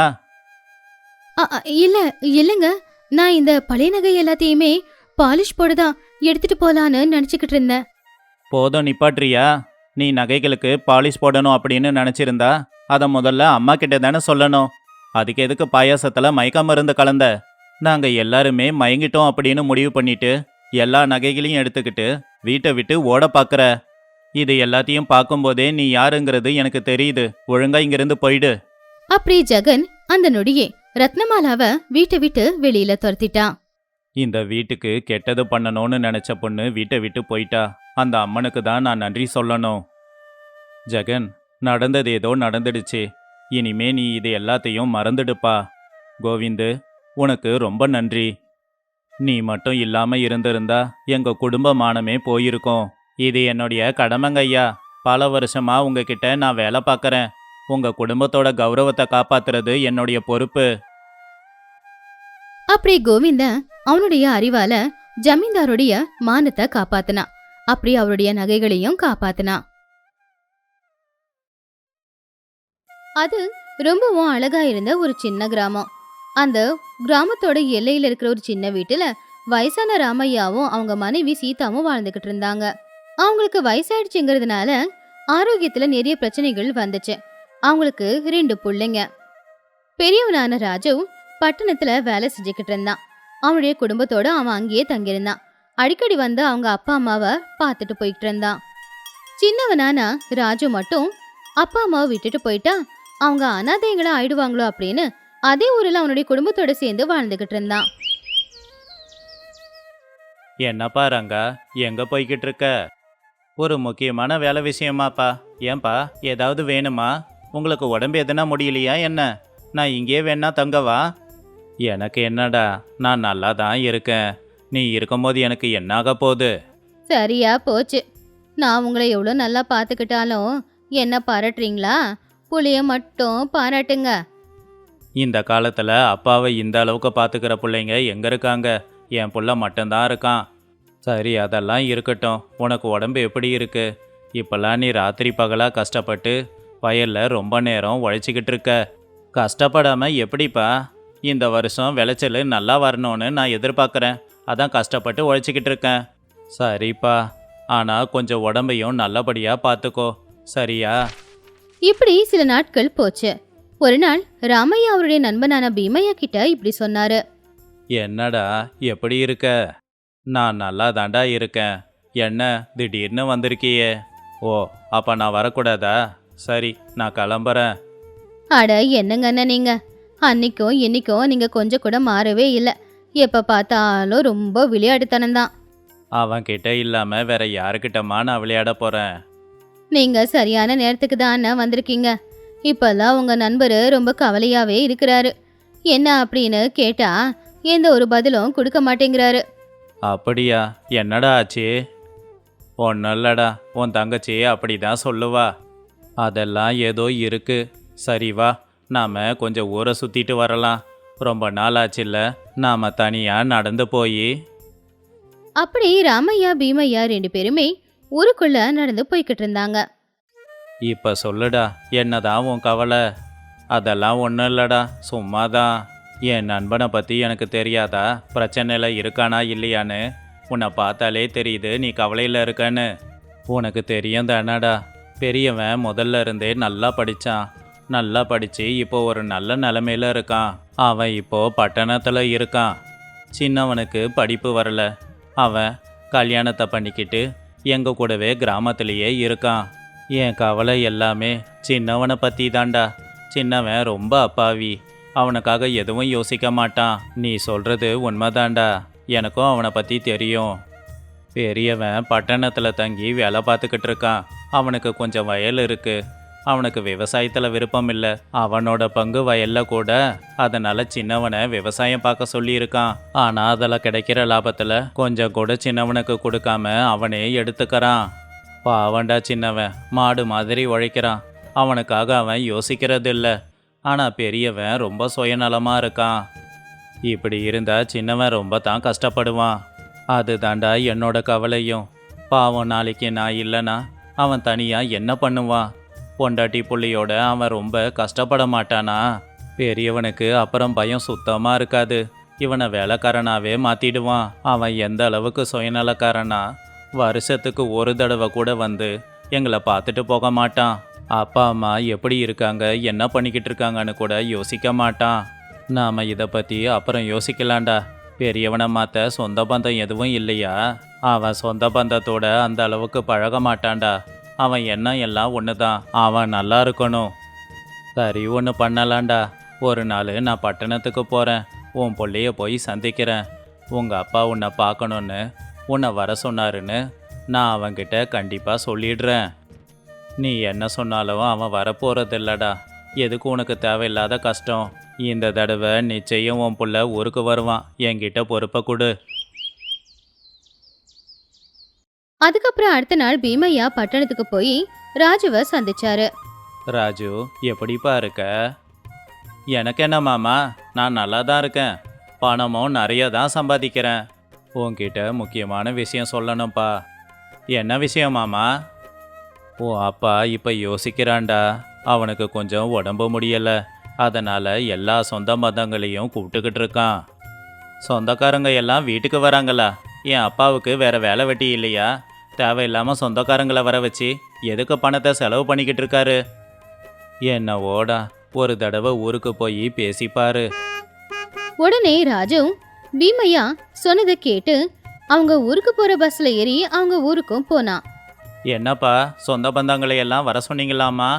இல்ல இல்லங்க, நான் இந்த பழைய நகை எல்லாத்தையுமே பாலிஷ் போடதான் எடுத்துட்டு போலான்னு நினைச்சுக்கிட்டு இருந்தேன். போதும் நிப்பாட்றியா? நீ நகைகளுக்கு பாலிஷ் போடணும் அப்படின்னு நினைச்சிருந்தா அதை முதல்ல அம்மா கிட்ட தானே சொல்லணும். அதுக்கு எதுக்கு பாயாசத்துல மயக்க மருந்து கலந்த? நாங்க எல்லாருமே மயங்கிட்டோம் அப்படின்னு முடிவு பண்ணிட்டு எல்லா நகைகளையும் எடுத்துக்கிட்டு வீட்டை விட்டு ஓட பாக்குற. இது எல்லாத்தையும் பார்க்கும்போதே நீ யாருங்கிறது எனக்கு தெரியுது. ஒழுங்கா இங்கிருந்து போயிடு. அப்படி ஜெகன் அந்த நொடியே ரத்னமாலாவ வீட்டை விட்டு வெளியில துரத்திட்டான். இந்த வீட்டுக்கு கெட்டது பண்ணணும்னு நினைச்ச பொண்ணு வீட்டை விட்டு போயிட்டா. அந்த அம்மனுக்கு தான் நான் நன்றி சொல்லணும். ஜெகன், நடந்தது ஏதோ நடந்துடுச்சு. இனிமே நீ இது எல்லாத்தையும் மறந்துடுப்பா. கோவிந்து, உனக்கு ரொம்ப நன்றி. நீ மட்டும் இல்லாம இருந்திருந்தா எங்க குடும்ப மானமே போயிருக்கும். இது என்னுடைய கடமைங்க ஐயா. பல வருஷமா உங்ககிட்ட நான் வேலை பார்க்கறேன். உங்க குடும்பத்தோட கௌரவத்தை காப்பாத்துறது என்னுடைய பொறுப்பு. அப்படி கோவிந்தன் அவனுடைய அறிவால ஜமீன்தாருடைய மானத்தை காப்பாத்தினான். அப்படி அவருடைய நகைகளையும் காப்பாத்தினான். அது ரொம்பவும் அழகா இருந்த ஒரு சின்ன கிராமம். அந்த கிராமத்தோட எல்லையில இருக்கிற ஒரு சின்ன வீட்டுல வயசான ராமையாவும் அவங்க மனைவி சீதாவும் வாழ்ந்துகிட்டு இருந்தாங்க. அவங்களுக்கு வயசாயிடுச்சுங்கிறதுனால ஆரோக்கியத்துல நிறைய பிரச்சனைகள் வந்துச்சு. அவங்களுக்கு 2 பிள்ளைங்க. பெரியவனான ராஜு பட்டணத்துல வேலை செஞ்சுக்கிட்டு இருந்தான். அவனுடைய குடும்பத்தோட அவன் அங்கேயே தங்கியிருந்தான். அடிக்கடி வந்து அவங்க அப்பா அம்மாவை பார்த்துட்டு போயிட்டு இருந்தான். சின்னவனான ராஜு மட்டும் அப்பா அம்மாவை விட்டுட்டு போயிட்டா அவங்க அனாதைங்களா ஆயிடுவாங்களோ அப்படின்னு அதே ஊர்ல அவனுடைய குடும்பத்தோட சேர்ந்து வாழ்ந்துகிட்டு இருந்தான். என்னப்பா ரங்கா, எங்க போய்கிட்டு இருக்க? ஒரு முக்கியமான வேலை விஷயமாப்பா. ஏன்பா, ஏதாவது வேணுமா? உங்களுக்கு உடம்பு எதுனா முடியலையா என்ன? நான் இங்கே வேணா தங்கவா? எனக்கு என்னடா, நான் நல்லா தான் இருக்கேன். நீ இருக்கும்போது எனக்கு என்னாக போகுது? சரியா போச்சு. நான் உங்களை எவ்வளோ நல்லா பார்த்துக்கிட்டாலும் என்ன பாராட்டுறீங்களா? புளிய மட்டும் பாராட்டுங்க. இந்த காலத்துல அப்பாவை இந்த அளவுக்கு பார்த்துக்கிற பிள்ளைங்க எங்க இருக்காங்க? என் புள்ள மட்டும்தான் இருக்கான். சரி, அதெல்லாம் இருக்கட்டும். உனக்கு உடம்பு எப்படி இருக்கு? இப்பெல்லாம் நீ ராத்திரி பகலா கஷ்டப்பட்டு வயல்ல ரொம்ப நேரம் உழைச்சிக்கிட்டு இருக்க. கஷ்டப்படாம எப்படிப்பா? இந்த வருஷம் விளைச்சல் நல்லா வரணும்னு நான் எதிர்பார்க்குறேன். அதான் கஷ்டப்பட்டு உழைச்சிக்கிட்டு இருக்கேன். சரிப்பா, ஆனால் கொஞ்சம் உடம்பையும் நல்லபடியாக பார்த்துக்கோ, சரியா? இப்படி சில நாட்கள் போச்சு. ஒரு நாள் ராமையா அவருடைய நண்பனான பீமையா கிட்ட இப்படி சொன்னாரு. என்னடா, எப்படி இருக்க? நான் நல்லா தாண்டா இருக்கேன். என்ன திடீர்னு வந்திருக்கியே? ஓ, அப்போ நான் வரக்கூடாதா? சரி, நான் கிளம்புறேன். அட என்னங்கண்ணா நீங்க, அன்னைக்கும் இன்னைக்கும் நீங்க கொஞ்சம் கூட மாறவே இல்லை. எப்ப பார்த்தாலும் ரொம்ப விளையாட்டுத்தனம்தான். அவன் கிட்ட இல்லாம வேற யாருக்கிட்டமா நான் விளையாட போறேன்? நீங்க சரியான நேரத்துக்கு தான் வந்திருக்கீங்க. இப்பெல்லாம் உங்க நண்பர் ரொம்ப கவலையாவே இருக்கிறாரு. என்ன அப்படின்னு கேட்டா எந்த ஒரு பதிலும் கொடுக்க மாட்டேங்கிறாரு. அப்படியா? என்னடா ஆச்சு? ஒன்றும் இல்லடா, உன் தங்கச்சி அப்படிதான் சொல்லுவா. அதெல்லாம் ஏதோ இருக்கு. சரி வா, நாம கொஞ்சம் ஊரை சுத்திட்டு வரலாம். ரொம்ப நாள் ஆச்சுல்ல, நாம தனியா நடந்து போய். அப்படி ராமையா பீமையா 2 பேருமே ஊருக்குள்ள நடந்து போய்கிட்டு இருந்தாங்க. இப்ப சொல்லுடா, என்னதான் உன் கவலை? அதெல்லாம் ஒன்றும் இல்லடா, சும்மாதான். என் நண்பனை பற்றி எனக்கு தெரியாதா? பிரச்சனையில் இருக்கானா இல்லையான்னு? உன்னை பார்த்தாலே தெரியுது நீ கவலையில் இருக்கன்னு. உனக்கு தெரியும் தானடா, பெரியவன் முதல்ல இருந்தே நல்லா படித்தான். நல்லா படித்து இப்போ ஒரு நல்ல நிலமையில இருக்கான். அவன் இப்போ பட்டணத்தில் இருக்கான். சின்னவனுக்கு படிப்பு வரல. அவன் கல்யாணத்தை பண்ணிக்கிட்டு எங்கள் கூடவே கிராமத்திலேயே இருக்கான். என் கவலை எல்லாமே சின்னவனை பற்றி தாண்டா. சின்னவன் ரொம்ப அப்பாவி, அவனுக்காக எதுவும் யோசிக்க மாட்டான். நீ சொல்கிறது உண்மைதாண்டா, எனக்கும் அவனை பற்றி தெரியும். பெரியவன் பட்டணத்தில் தங்கி வேலை பார்த்துக்கிட்டு இருக்கான். அவனுக்கு கொஞ்சம் வயல் இருக்கு. அவனுக்கு விவசாயத்தில் விருப்பம் இல்லை. அவனோட பங்கு வயலில் கூட, அதனால் சின்னவனை விவசாயம் பார்க்க சொல்லியிருக்கான். ஆனால் அதில் கிடைக்கிற லாபத்தில் கொஞ்சம் கூட சின்னவனுக்கு கொடுக்காம அவனே எடுத்துக்கிறான். பாவண்டா சின்னவன், மாடு மாதிரி உழைக்கிறான். அவனுக்காக அவன் யோசிக்கிறது இல்லை. ஆனால் பெரியவன் ரொம்ப சுயநலமாக இருக்கான். இப்படி இருந்தால் சின்னவன் ரொம்ப தான் கஷ்டப்படுவான். அது தாண்டா என்னோட கவலையும். பாவம், நாளைக்கு நான் இல்லைனா அவன் தனியாக என்ன பண்ணுவான்? பொண்டாட்டி புள்ளியோட அவன் ரொம்ப கஷ்டப்பட மாட்டானா? பெரியவனுக்கு அப்புறம் பயம் சுத்தமாக இருக்காது. இவனை வேலைக்காரனாவே மாற்றிடுவான். அவன் எந்த அளவுக்கு சுயநலக்காரனா, வருஷத்துக்கு ஒரு தடவை கூட வந்து எங்களை பார்த்துட்டு போக மாட்டான். அப்பா அம்மா எப்படி இருக்காங்க, என்ன பண்ணிக்கிட்டு இருக்காங்கன்னு கூட யோசிக்க மாட்டான். நாம் இதை பற்றி அப்புறம் யோசிக்கலாண்டா. பெரியவனை மாற்ற சொந்த பந்தம் எதுவும் இல்லையா? அவன் சொந்த பந்தத்தோட அந்த அளவுக்கு பழக மாட்டான்டா. அவன் எண்ணம் எல்லாம் ஒன்று தான், அவன் நல்லா இருக்கணும். சரி, ஒன்று பண்ணலாண்டா. ஒரு நாள் நான் பட்டணத்துக்கு போகிறேன். உன் பிள்ளைய போய் சந்திக்கிறேன். உங்கள் அப்பா உன்னை பார்க்கணுன்னு உன்னை வர சொன்னாருன்னு நான் அவன்கிட்ட கண்டிப்பாக சொல்லிடுறேன். நீ என்ன சொன்னாலும் அவன் வரப்போகிறதில்லடா. எதுக்கு உனக்கு தேவையில்லாத கஷ்டம்? இந்த தடவை நிச்சயம் உன் புள்ள ஊருக்கு வருவான். என்கிட்ட பொறுப்பை கொடு. அதுக்கப்புறம் அடுத்த நாள் பீமையா பட்டணத்துக்கு போய் ராஜுவை சந்திச்சாரு. ராஜு, எப்படிப்பா இருக்க? எனக்கு என்ன மாமா, நான் நல்லா தான் இருக்கேன். பணமும் நிறைய தான் சம்பாதிக்கிறேன். உன்கிட்ட முக்கியமான விஷயம் சொல்லணும்ப்பா. என்ன விஷயம் மாமா? உன் அப்பா இப்போ யோசிக்கிறான்டா. அவனுக்கு கொஞ்சம் உடம்பு முடியலை. அதனால் எல்லா சொந்த பந்தங்களையும் கூப்பிட்டுக்கிட்டு இருக்கான். சொந்தக்காரங்க எல்லாம் வீட்டுக்கு வராங்களா? என் அப்பாவுக்கு வேற வேலை வெட்டி இல்லையா? தேவையில்லாமல் சொந்தக்காரங்களை வர வச்சு எதுக்கு பணத்தை செலவு பண்ணிக்கிட்டு இருக்காரு? என்னவோடா, ஒரு தடவை ஊருக்கு போய் பேசிப்பாரு. உடனே ராஜு பீமையா சொன்னதை கேட்டு அவங்க ஊருக்கு போற பஸ்ல ஏறி அவங்க ஊருக்கும் போனான். என்னப்பா, சொந்த பந்தங்களை எல்லாம் வர சொன்னீங்களாமா?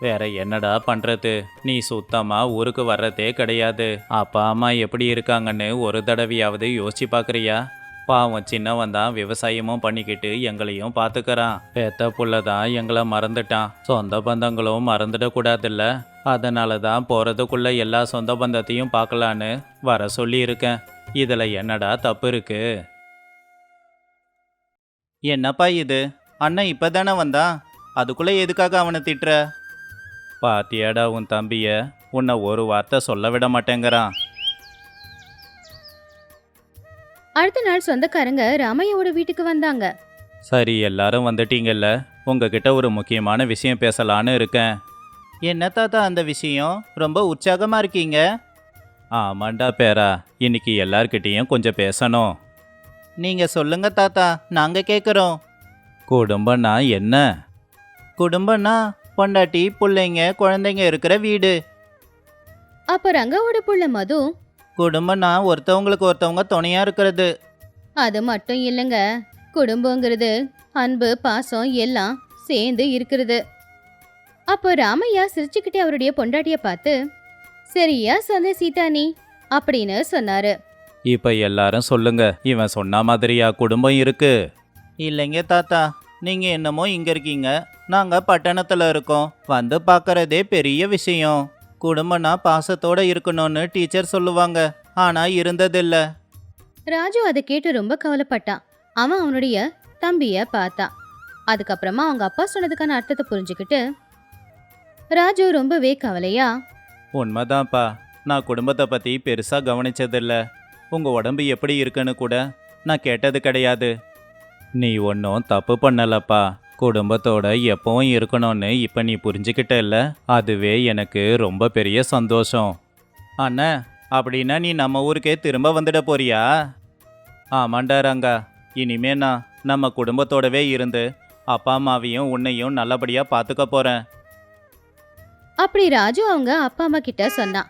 வேற என்னடா பண்றது? நீ சுத்தமா ஊருக்கு வர்றதே கிடையாது. அப்பா அம்மா எப்படி இருக்காங்கன்னு ஒரு தடவையாவது யோசிச்சு பார்க்குறியா? பாவம், சின்னவன் தான் விவசாயமும் பண்ணிக்கிட்டு எங்களையும் பார்த்துக்கிறான். பெத்த புள்ள தான் எங்களை மறந்துட்டான். சொந்த பந்தங்களும் மறந்துடக்கூடாதுல்ல. அதனால தான் போகிறதுக்குள்ள எல்லா சொந்த பந்தத்தையும் பார்க்கலான்னு வர சொல்லி இருக்கேன். இதில் என்னடா தப்பு இருக்கு? என்னப்பா இது? அண்ணன் இப்போ தானே வந்தான், அதுக்குள்ளே எதுக்காக அவனை திட்டுற? பாத்தியாடா உன் தம்பிய, உன்னை ஒரு வார்த்தை சொல்ல விட மாட்டேங்கிறான். அடுத்த நாள் சொந்தக்காரங்க ராமையாவோட வீட்டுக்கு வந்தாங்க. சரி, எல்லாரும் வந்துட்டீங்கல்ல, உங்ககிட்ட ஒரு முக்கியமான விஷயம் பேசலான்னு இருக்கேன். என்ன தாத்தா அந்த விஷயம்? ரொம்ப உற்சாகமா இருக்கீங்க. ஆமாண்டா பேரா, இன்னைக்கு எல்லார்கிட்டேயும் கொஞ்சம் பேசணும். நீங்க சொல்லுங்க தாத்தா, நாங்க கேட்குறோம். குடும்பம்னா என்ன? குடும்பம்னா பொண்டாட்டி, பிள்ளைங்க, குழந்தைங்க இருக்கிற வீடு. அப்ப ரங்காவோட புள்ள மது, குடும்பம்னா ஒருத்தவங்களுக்கு ஒருத்தவங்க துணையா இருக்கிறது. அது மட்டும் இல்லைங்க, குடும்பங்கிறது அன்பு பாசம் எல்லாம் சேர்ந்து இருக்கிறது. அப்போ ராமையா சிரிச்சுக்கிட்டே அவருடைய பொண்டாட்டிய பார்த்து, சரியா சொன்ன சீதா நீ அப்படின்னு சொன்னாரு. இப்ப எல்லாரும் சொல்லுங்க, இவன் சொன்ன மாதிரியா குடும்பம் இருக்கு? இல்லைங்க தாத்தா, நீங்க என்னமோ இங்க இருக்கீங்க, நாங்க பட்டணத்துல இருக்கோம். வந்து பார்க்கறதே பெரிய விஷயம். குடும்பம்னா பாசத்தோட இருக்கணும்னு டீச்சர் சொல்லுவாங்க, ஆனா இருந்ததில்ல. ராஜு அதை கேட்டு ரொம்ப கவலைப்பட்டான். அவன் அவனுடைய தம்பிய பார்த்தான். அதுக்கப்புறமா அவங்க அப்பா சொன்னதுக்கான அர்த்தத்தை புரிஞ்சுக்கிட்டு ராஜு ரொம்பவே கவலையா, உண்மைதான்ப்பா, நான் குடும்பத்தை பத்தி பெருசா கவனிச்சதில்ல. உங்க உடம்பு எப்படி இருக்குன்னு கூட நான் கேட்டது கிடையாது. நீ ஒன்றும் தப்பு பண்ணலப்பா. குடும்பத்தோட எப்பவும் இருக்கணும்னு இப்போ நீ புரிஞ்சுக்கிட்டல்ல, அதுவே எனக்கு ரொம்ப பெரிய சந்தோஷம். அண்ணா, அப்படின்னா நீ நம்ம ஊருக்கே திரும்ப வந்துட போறியா? ஆமாண்டா ரங்கா, இனிமே நான் நம்ம குடும்பத்தோடவே இருந்து அப்பா அம்மாவையும் உன்னையும் நல்லபடியாக பார்த்துக்க போகிறேன். அப்படி ராஜு அவங்க அப்பா அம்மா கிட்ட சொன்னான்.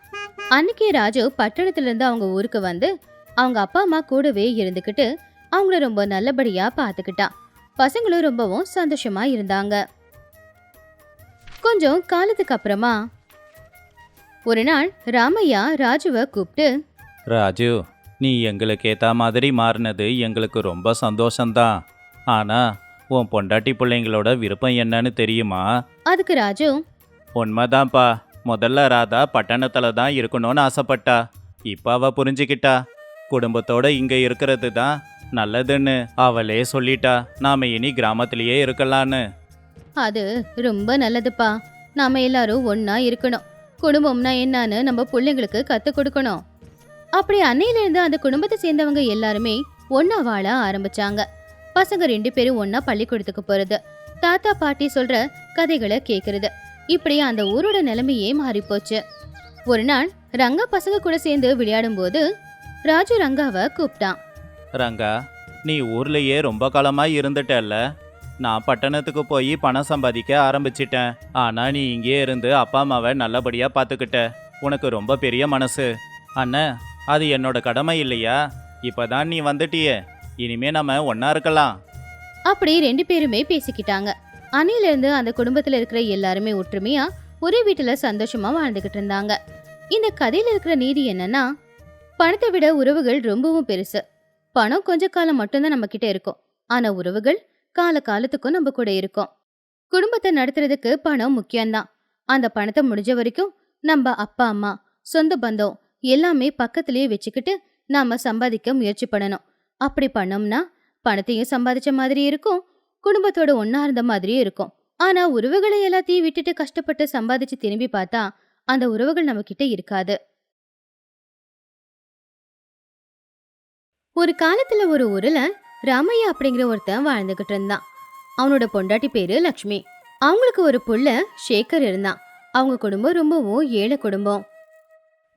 அன்னைக்கு ராஜு பட்டணத்துல இருந்து அவங்க ஊருக்கு வந்து அவங்க அப்பா அம்மா கூடவே இருந்துக்கிட்டு அவங்கள ரொம்ப நல்லபடியா பாத்துக்கிட்டா. பசங்களும் ரொம்பவும் சந்தோஷமா இருந்தாங்க. கொஞ்சம் காலத்துக்கு அப்புறமா ஒரு நாள் ராமையா ராஜுவை கூப்பிட்டு, ராஜு, நீ எங்களுக்கு ஏற்ற மாதிரி மாறினது எங்களுக்கு ரொம்ப சந்தோஷம்தான். ஆனால் உன் பொண்டாட்டி பிள்ளைங்களோட விருப்பம் என்னன்னு தெரியுமா? அதுக்கு ராஜு, உண்மைதான்ப்பா. முதல்ல ராதா பட்டணத்தில் தான் இருக்கணும்னு ஆசைப்பட்டா. இப்போ அவள் புரிஞ்சுக்கிட்டா. குடும்பத்தோட இங்கே இருக்கிறது தான் நல்லதுன்னு அவளே சொல்லிட்டா. நாம் இனி கிராமத்திலேயே இருக்கலான்னு. அது ரொம்ப நல்லதுப்பா. நாம எல்லாரும் ஒன்னா இருக்கணும். குடும்பம்னா என்னன்னு நம்ம பிள்ளைங்களுக்கு கத்து கொடுக்கணும். அப்படி அன்னையில இருந்து அந்த குடும்பத்தை சேர்ந்தவங்க எல்லாருமே ஒன்னா வாழ ஆரம்பிச்சாங்க. பசங்க 2 பேரும் ஒன்னா பள்ளிக்கூடத்துக்கு போறது, தாத்தா பாட்டி சொல்ற கதைகளை கேக்குறது, இப்படி அந்த ஊரோட நிலைமையே மாறி போச்சு. ஒரு நாள் ரங்கா பசங்க கூட சேர்ந்து விளையாடும் போது ராஜு ரங்காவை கூப்பிட்டான். ரங்கா, நீ ஊர்லயே ரொம்ப காலமாக இருந்துட்டல்ல. நான் பட்டணத்துக்கு போய் பணம் சம்பாதிக்க ஆரம்பிச்சிட்டேன். ஆனால் நீ இங்கே இருந்து அப்பா அம்மாவை நல்லபடியாக பார்த்துக்கிட்ட. உனக்கு ரொம்ப பெரிய மனசு. அண்ணன், அது என்னோட கடமை இல்லையா? இப்போதான் நீ வந்துட்டியே, இனிமே நம்ம ஒன்றா இருக்கலாம். அப்படி 2 பேருமே பேசிக்கிட்டாங்க. அன்னையில இருந்து அந்த குடும்பத்துல இருக்கிற எல்லாருமே ஒற்றுமையா ஒரே வீட்டுல சந்தோஷமா வாழ்ந்துகிட்டு இருந்தாங்க. இந்த கதையில இருக்கிற நீதி என்னன்னா, பணத்தை விட உறவுகள் ரொம்பவும் பெருசு. பணம் கொஞ்ச காலம் மட்டும்தான் நம்ம கிட்ட இருக்கும். ஆனா உறவுகள் கால காலத்துக்கும் நம்ம கூட இருக்கும். குடும்பத்தை நடத்துறதுக்கு பணம் முக்கியம்தான். அந்த பணத்தை முடிஞ்ச வரைக்கும் நம்ம அப்பா அம்மா சொந்த பந்தம் எல்லாமே பக்கத்திலேயே வச்சுக்கிட்டு நாம சம்பாதிக்க முயற்சி பண்ணணும். அப்படி பண்ணோம்னா பணத்தையும் சம்பாதிச்ச மாதிரி இருக்கும், குடும்பத்தோட ஒன்னா இருந்த மாதிரியும் இருக்கும். ஆனா உறவுகளை எல்லாத்தையும் விட்டுட்டு கஷ்டப்பட்டு சம்பாதிச்சு திரும்பி பார்த்தா அந்த உறவுகள் நம்ம கிட்ட இருக்காது. ஒரு காலத்துல ஒரு ஊர்ல ராமையா அப்படிங்கிற ஒருத்தன் வாழ்ந்துகிட்டு இருந்தான். அவனோட பொண்டாட்டி பேரு லக்ஷ்மி. அவங்களுக்கு ஒரு புள்ள சேகர் இருந்தான். அவங்க குடும்பம் ரொம்பவும் ஏழை குடும்பம்.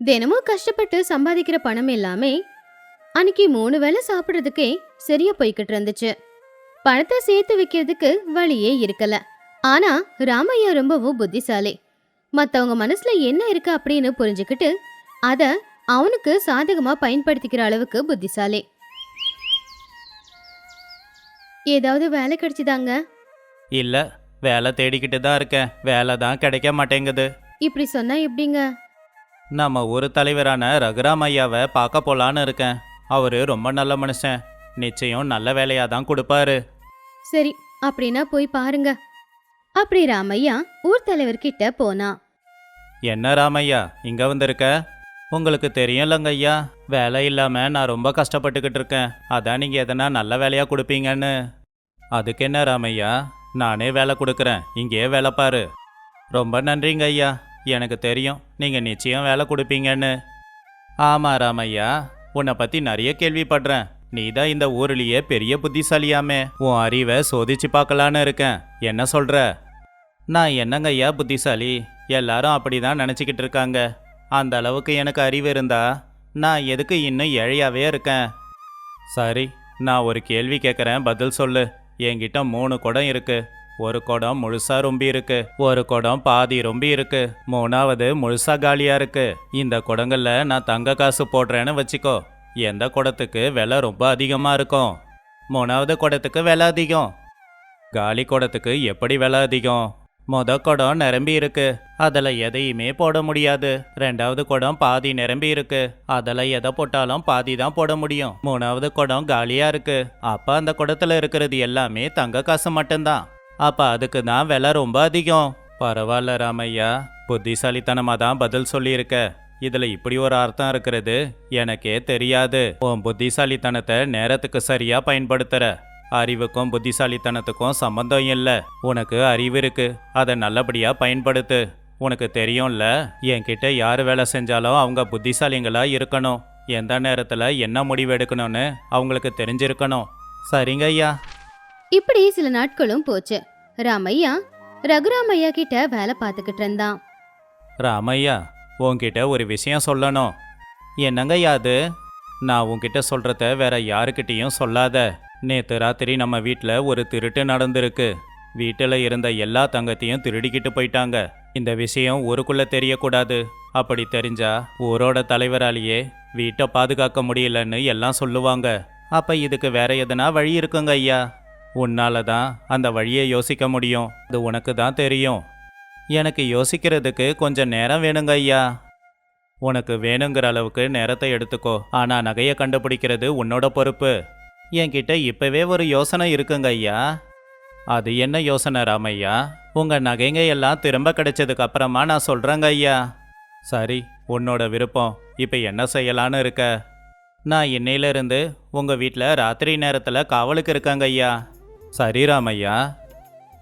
தினமும் கஷ்டப்பட்டு சம்பாதிக்கிற பணம் எல்லாமே அன்னைக்கு 3 வேளை சாப்பிடுறதுக்கே சரியா போய்கிட்டு இருந்துச்சு. பணத்தை சேர்த்து வைக்கிறதுக்கு வழியே இருக்கல. ஆனா ராமையா ரொம்பவும் புத்திசாலி. மத்தவங்க மனசுல என்ன இருக்கு அப்படின்னு புரிஞ்சுக்கிட்டு அத அவனுக்கு சாதகமா பயன்படுத்திக்கிற அளவுக்கு புத்திசாலி. ஏதாவது வேலை கிடைச்சுதாங்க? இல்லை, வேலை தேடிக்கிட்டு தான் இருக்கேன். வேலை தான் கிடைக்க மாட்டேங்குது. இப்படி சொன்னா எப்படிங்க? நம்ம ஊர் தலைவரான ரகுராம் ஐயாவை பார்க்க போலான்னு இருக்கேன். அவரு ரொம்ப நல்ல மனுஷன். நிச்சயம் நல்ல வேலையாக தான் கொடுப்பாரு. சரி, அப்படின்னா போய் பாருங்க. அப்படி ராமையா ஊர் தலைவர்கிட்ட போனா. என்ன ராமையா, இங்கே வந்திருக்க? உங்களுக்கு தெரியும்லங்க ஐயா, வேலை இல்லாமல் நான் ரொம்ப கஷ்டப்பட்டுக்கிட்டு இருக்கேன். அதான் நீங்கள் எதனா நல்ல வேலையாக கொடுப்பீங்கன்னு. அதுக்கு என்ன ராமையா, நானே வேலை கொடுக்குறேன், இங்கேயே வேலை பாரு. ரொம்ப நன்றிங்க ஐயா, எனக்கு தெரியும் நீங்கள் நிச்சயம் வேலை கொடுப்பீங்கன்னு. ஆமாம் ராமையா, உன்னை பற்றி நிறைய கேள்விப்படுறேன். நீ தான் இந்த ஊர்லேயே பெரிய புத்திசாலியாமே. உன் அறிவை சோதிச்சு பார்க்கலான்னு இருக்கேன். என்ன சொல்கிற? நான் என்னங்க ஐயா புத்திசாலி? எல்லாரும் அப்படி தான் நினச்சிக்கிட்டு இருக்காங்க. அந்த அளவுக்கு எனக்கு அறிவு இருந்தா நான் எதுக்கு இன்னும் ஏழையாவே இருக்கேன்? சரி, நான் ஒரு கேள்வி கேட்குறேன், பதில் சொல்லு. என்கிட்ட 3 குடம் இருக்கு. ஒரு குடம் முழுசா ரொம்பி இருக்கு, ஒரு குடம் பாதி ரொம்பி இருக்கு, 3வது முழுசா காலியா இருக்கு. இந்த குடங்கள்ல நான் தங்க காசு போடுறேன்னு வச்சுக்கோ. எந்த குடத்துக்கு விலை ரொம்ப அதிகமா இருக்கும்? 3வது குடத்துக்கு விலை அதிகம். காலி குடத்துக்கு எப்படி விலை அதிகம்? குடம் நிரம்பி இருக்கு, அதில் எதையுமே போட முடியாது. 2வது குடம் பாதி நிரம்பி இருக்கு, அதில் எதை போட்டாலும் பாதி தான் போட முடியும். 3வது குடம் காலியா இருக்கு, அப்ப அந்த குடத்துல இருக்கிறது எல்லாமே தங்க காசு மட்டும்தான். அப்ப அதுக்கு தான் விலை ரொம்ப அதிகம். பரவாயில்ல ராமையா, புத்திசாலித்தனமா தான் பதில் சொல்லியிருக்க. இதுல இப்படி ஒரு அர்த்தம் இருக்கிறது எனக்கே தெரியாது. உன் புத்திசாலித்தனத்தை நேரத்துக்கு சரியா பயன்படுத்துற. அறிவுக்கும் புத்திசாலித்தனத்துக்கும் சம்பந்தம் இல்லை. உனக்கு அறிவு இருக்கு, அதை நல்லபடியா பயன்படுத்து. உனக்கு தெரியும்ல, என்கிட்ட யார் வேலை செஞ்சாலும் அவங்க புத்திசாலிங்களா இருக்கணும். எந்த நேரத்தில் என்ன முடிவு எடுக்கணும்னு அவங்களுக்கு தெரிஞ்சிருக்கணும். சரிங்க ஐயா. இப்படி சில நாட்களும் போச்சு. ராமையா ரகுராமையா கிட்ட வேலை பார்த்துக்கிட்டு இருந்தான். ராமையா, உன்கிட்ட ஒரு விஷயம் சொல்லணும். என்னங்கய்யா அது? நான் உன்கிட்ட சொல்றத வேற யாருக்கிட்டையும் சொல்லாத. நேற்று ராத்திரி நம்ம வீட்டில் ஒரு திருட்டு நடந்திருக்கு. வீட்டில் இருந்த எல்லா தங்கத்தையும் திருடிக்கிட்டு போயிட்டாங்க. இந்த விஷயம் ஊருக்குள்ள தெரியக்கூடாது. அப்படி தெரிஞ்சா ஊரோட தலைவராலேயே வீட்டை பாதுகாக்க முடியலன்னு எல்லாம் சொல்லுவாங்க. அப்ப இதுக்கு வேற எதுனா வழி இருக்குங்க ஐயா. உன்னால தான் அந்த வழியை யோசிக்க முடியும். அது உனக்கு தான் தெரியும். எனக்கு யோசிக்கிறதுக்கு கொஞ்சம் நேரம் வேணுங்க ஐயா. உனக்கு வேணுங்கிற அளவுக்கு நேரத்தை எடுத்துக்கோ. ஆனா நகையை கண்டுபிடிக்கிறது உன்னோட பொறுப்பு. என்கிட்ட இப்பவே ஒரு யோசனை இருக்குங்க ஐயா. அது என்ன யோசனை ராமையா? உங்க நகைங்க எல்லாம் திரும்ப கிடைச்சதுக்கு அப்புறமா நான் சொல்றேங்க ஐயா. சரி, உன்னோட விருப்பம். இப்ப என்ன செய்யலான்னு இருக்க? நான் இன்னையிலிருந்து உங்க வீட்டில் ராத்திரி நேரத்தில் காவலுக்கு இருக்கேங்க ஐயா. சரி ராமையா.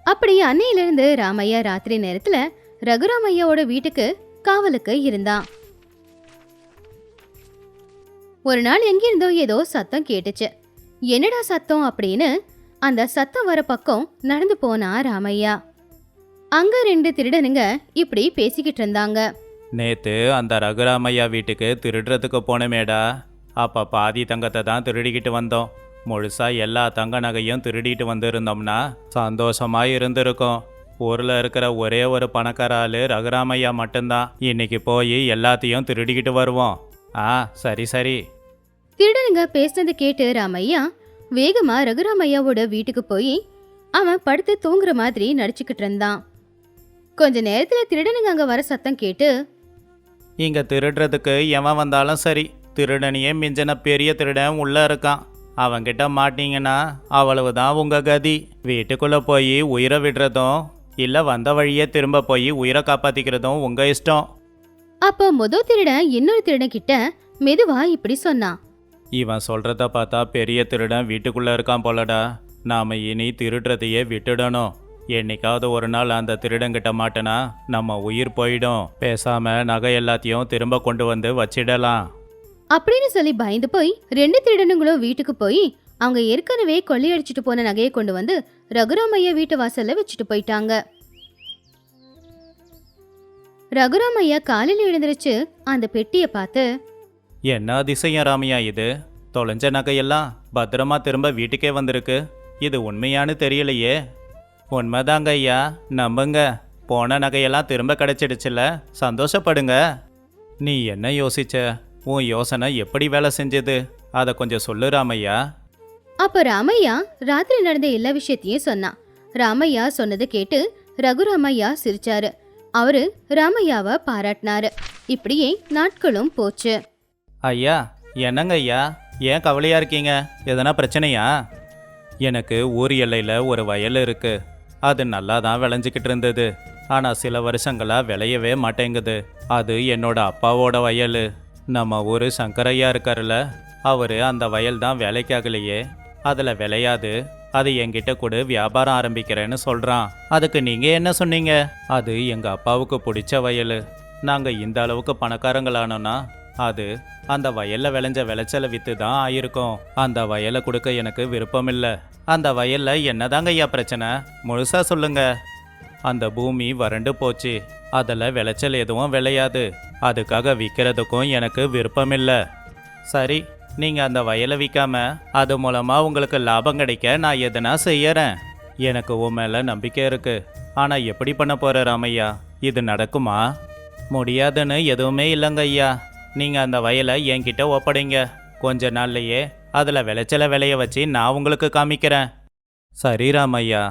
அப்படி அன்னையிலிருந்து ராமையா ராத்திரி நேரத்துல ரகுராமையாவோட வீட்டுக்கு காவலுக்கு இருந்தான். ஒரு நாள் எங்கிருந்தோ ஏதோ சத்தம் கேட்டுச்சு. என்னடா சத்தம் அப்படின்னு அந்த சத்தம் வர பக்கம் நடந்து போனா ராமையா. அங்க 2 திருடனுங்க இப்படி பேசிக்கிட்டு இருந்தாங்க. நேத்து அந்த ரகுராமையா வீட்டுக்கு திருடுறதுக்கு போனமேடா. அப்ப பாதி தங்கத்தை தான் திருடிக்கிட்டு வந்தோம். முழுசா எல்லா தங்க நகையும் திருடிட்டு வந்திருந்தோம்னா சந்தோஷமா இருந்திருக்கும். ஊர்ல இருக்கிற ஒரே ஒரு பணக்கார ஆளு ரகுராமையா மட்டும்தான். இன்னைக்கு போய் எல்லாத்தையும் திருடிக்கிட்டு வருவோம். சரி சரி. திருடனுங்க பேசினது கேட்டு ராமையா வேகமா ரகுராமையாவோட வீட்டுக்கு போய் அவன் படுத்து தூங்குற மாதிரி நடிச்சுக்கிட்டு இருந்தான். கொஞ்ச நேரத்துல திருடனுங்க அங்க வர சத்தம் கேட்டு, இங்க திருடுறதுக்கு எவன் வந்தாலும் சரி, திருடனையே மிஞ்சின பெரிய திருடன் உள்ள இருக்கான். அவன்கிட்ட மாட்டீங்கன்னா அவ்வளவுதான் உங்க கதி. வீட்டுக்குள்ள போய் உயிரை விடுறதும் இல்ல வந்த வழியே திரும்ப போய் உயிரை காப்பாத்திக்கிறதும் உங்க இஷ்டம். அப்போ முதல் திருடன் இன்னொரு திருடன் கிட்ட மெதுவா இப்படி சொன்னான். இவன் சொல்றத பார்த்தா பெரிய திருடன் வீட்டுக்குள்ள இருக்கான் போலடா. நாம இனி திருடுறதையே விட்டுடணும். என்னைக்காவது ஒரு நாள் அந்த திருடங்கிட்ட மாட்டனா நம்ம உயிர் போயிடும். பேசாம நகை எல்லாத்தையும் திரும்ப கொண்டு வந்து வச்சிடலாம் அப்படின்னு சொல்லி பயந்து போய் 2 திருடனுங்களும் வீட்டுக்கு போய் அவங்க ஏற்கனவே கொள்ளையடிச்சிட்டு போன நகையை கொண்டு வந்து ரகுராமையா வீட்டு வாசல்ல வச்சுட்டு போயிட்டாங்க. ரகுராமையா காலையில எழுந்திருச்சு அந்த பெட்டியை பார்த்து, என்ன அதிசயம் ராமையா இது? தொலைஞ்ச நகையெல்லாம் பத்திரமா திரும்ப வீட்டுக்கே வந்திருக்கு. இது உண்மையானு தெரியலையே. உண்மைதாங்க ஐயா, நம்புங்க. போன நகையெல்லாம் திரும்ப கிடைச்சிடுச்சுல, சந்தோஷப்படுங்க. நீ என்ன யோசிச்ச? உன் யோசனை எப்படி வேலை செஞ்சது? அதை கொஞ்சம் சொல்லு ராமையா. அப்ப ராமையா ராத்திரி நடந்த எல்லா விஷயத்தையும் சொன்னான். ராமையா சொன்னதை கேட்டு ரகுராமையா சிரிச்சாரு. அவரு ராமையாவை பாராட்டினாரு. இப்படியே நாட்களும் போச்சு. ஐயா, என்னங்க ஐயா, ஏன் கவலையா இருக்கீங்க? எதனா பிரச்சனையா? எனக்கு ஊர் எல்லையில் ஒரு வயல் இருக்கு. அது நல்லா தான் விளைஞ்சிக்கிட்டு இருந்தது. ஆனால் சில வருஷங்களா விளையவே மாட்டேங்குது. அது என்னோட அப்பாவோட வயல். நம்ம ஊர் சங்கரையா இருக்காருல்ல, அவரு அந்த வயல் தான் வேலைக்காகலையே. அதில் விளையாது. அது என்கிட்ட கூட வியாபாரம் ஆரம்பிக்கிறேன்னு சொல்கிறான். அதுக்கு நீங்கள் என்ன சொன்னீங்க? அது எங்கள் அப்பாவுக்கு பிடிச்ச வயல். நாங்கள் இந்த அளவுக்கு பணக்காரங்களானோன்னா அது அந்த வயலில் விளைஞ்ச விளைச்சலை விற்று தான் ஆயிருக்கும். அந்த வயலை கொடுக்க எனக்கு விருப்பம் இல்லை. அந்த வயலில் என்னதாங்க ஐயா பிரச்சனை? முழுசாக சொல்லுங்க. அந்த பூமி வறண்டு போச்சு. அதில் விளைச்சல் எதுவும் விளையாது. அதுக்காக விற்கிறதுக்கும் எனக்கு விருப்பம் இல்லை. சரி, நீங்கள் அந்த வயலை விற்காம அது மூலமாக உங்களுக்கு லாபம் கிடைக்க நான் எதனா செய்யறேன். எனக்கு உன் மேலே நம்பிக்கை இருக்கு. ஆனால் எப்படி பண்ண போகிற ராமையா? இது நடக்குமா? முடியாதுன்னு எதுவுமே இல்லைங்க ஐயா. நீங்கள் அந்த வயலை என்கிட்ட ஒப்படைங்க. கொஞ்ச நாள்லையே அதில் விளைச்சலை விளைய வச்சு நான் உங்களுக்கு காமிக்கிறேன். சரி ராமையா.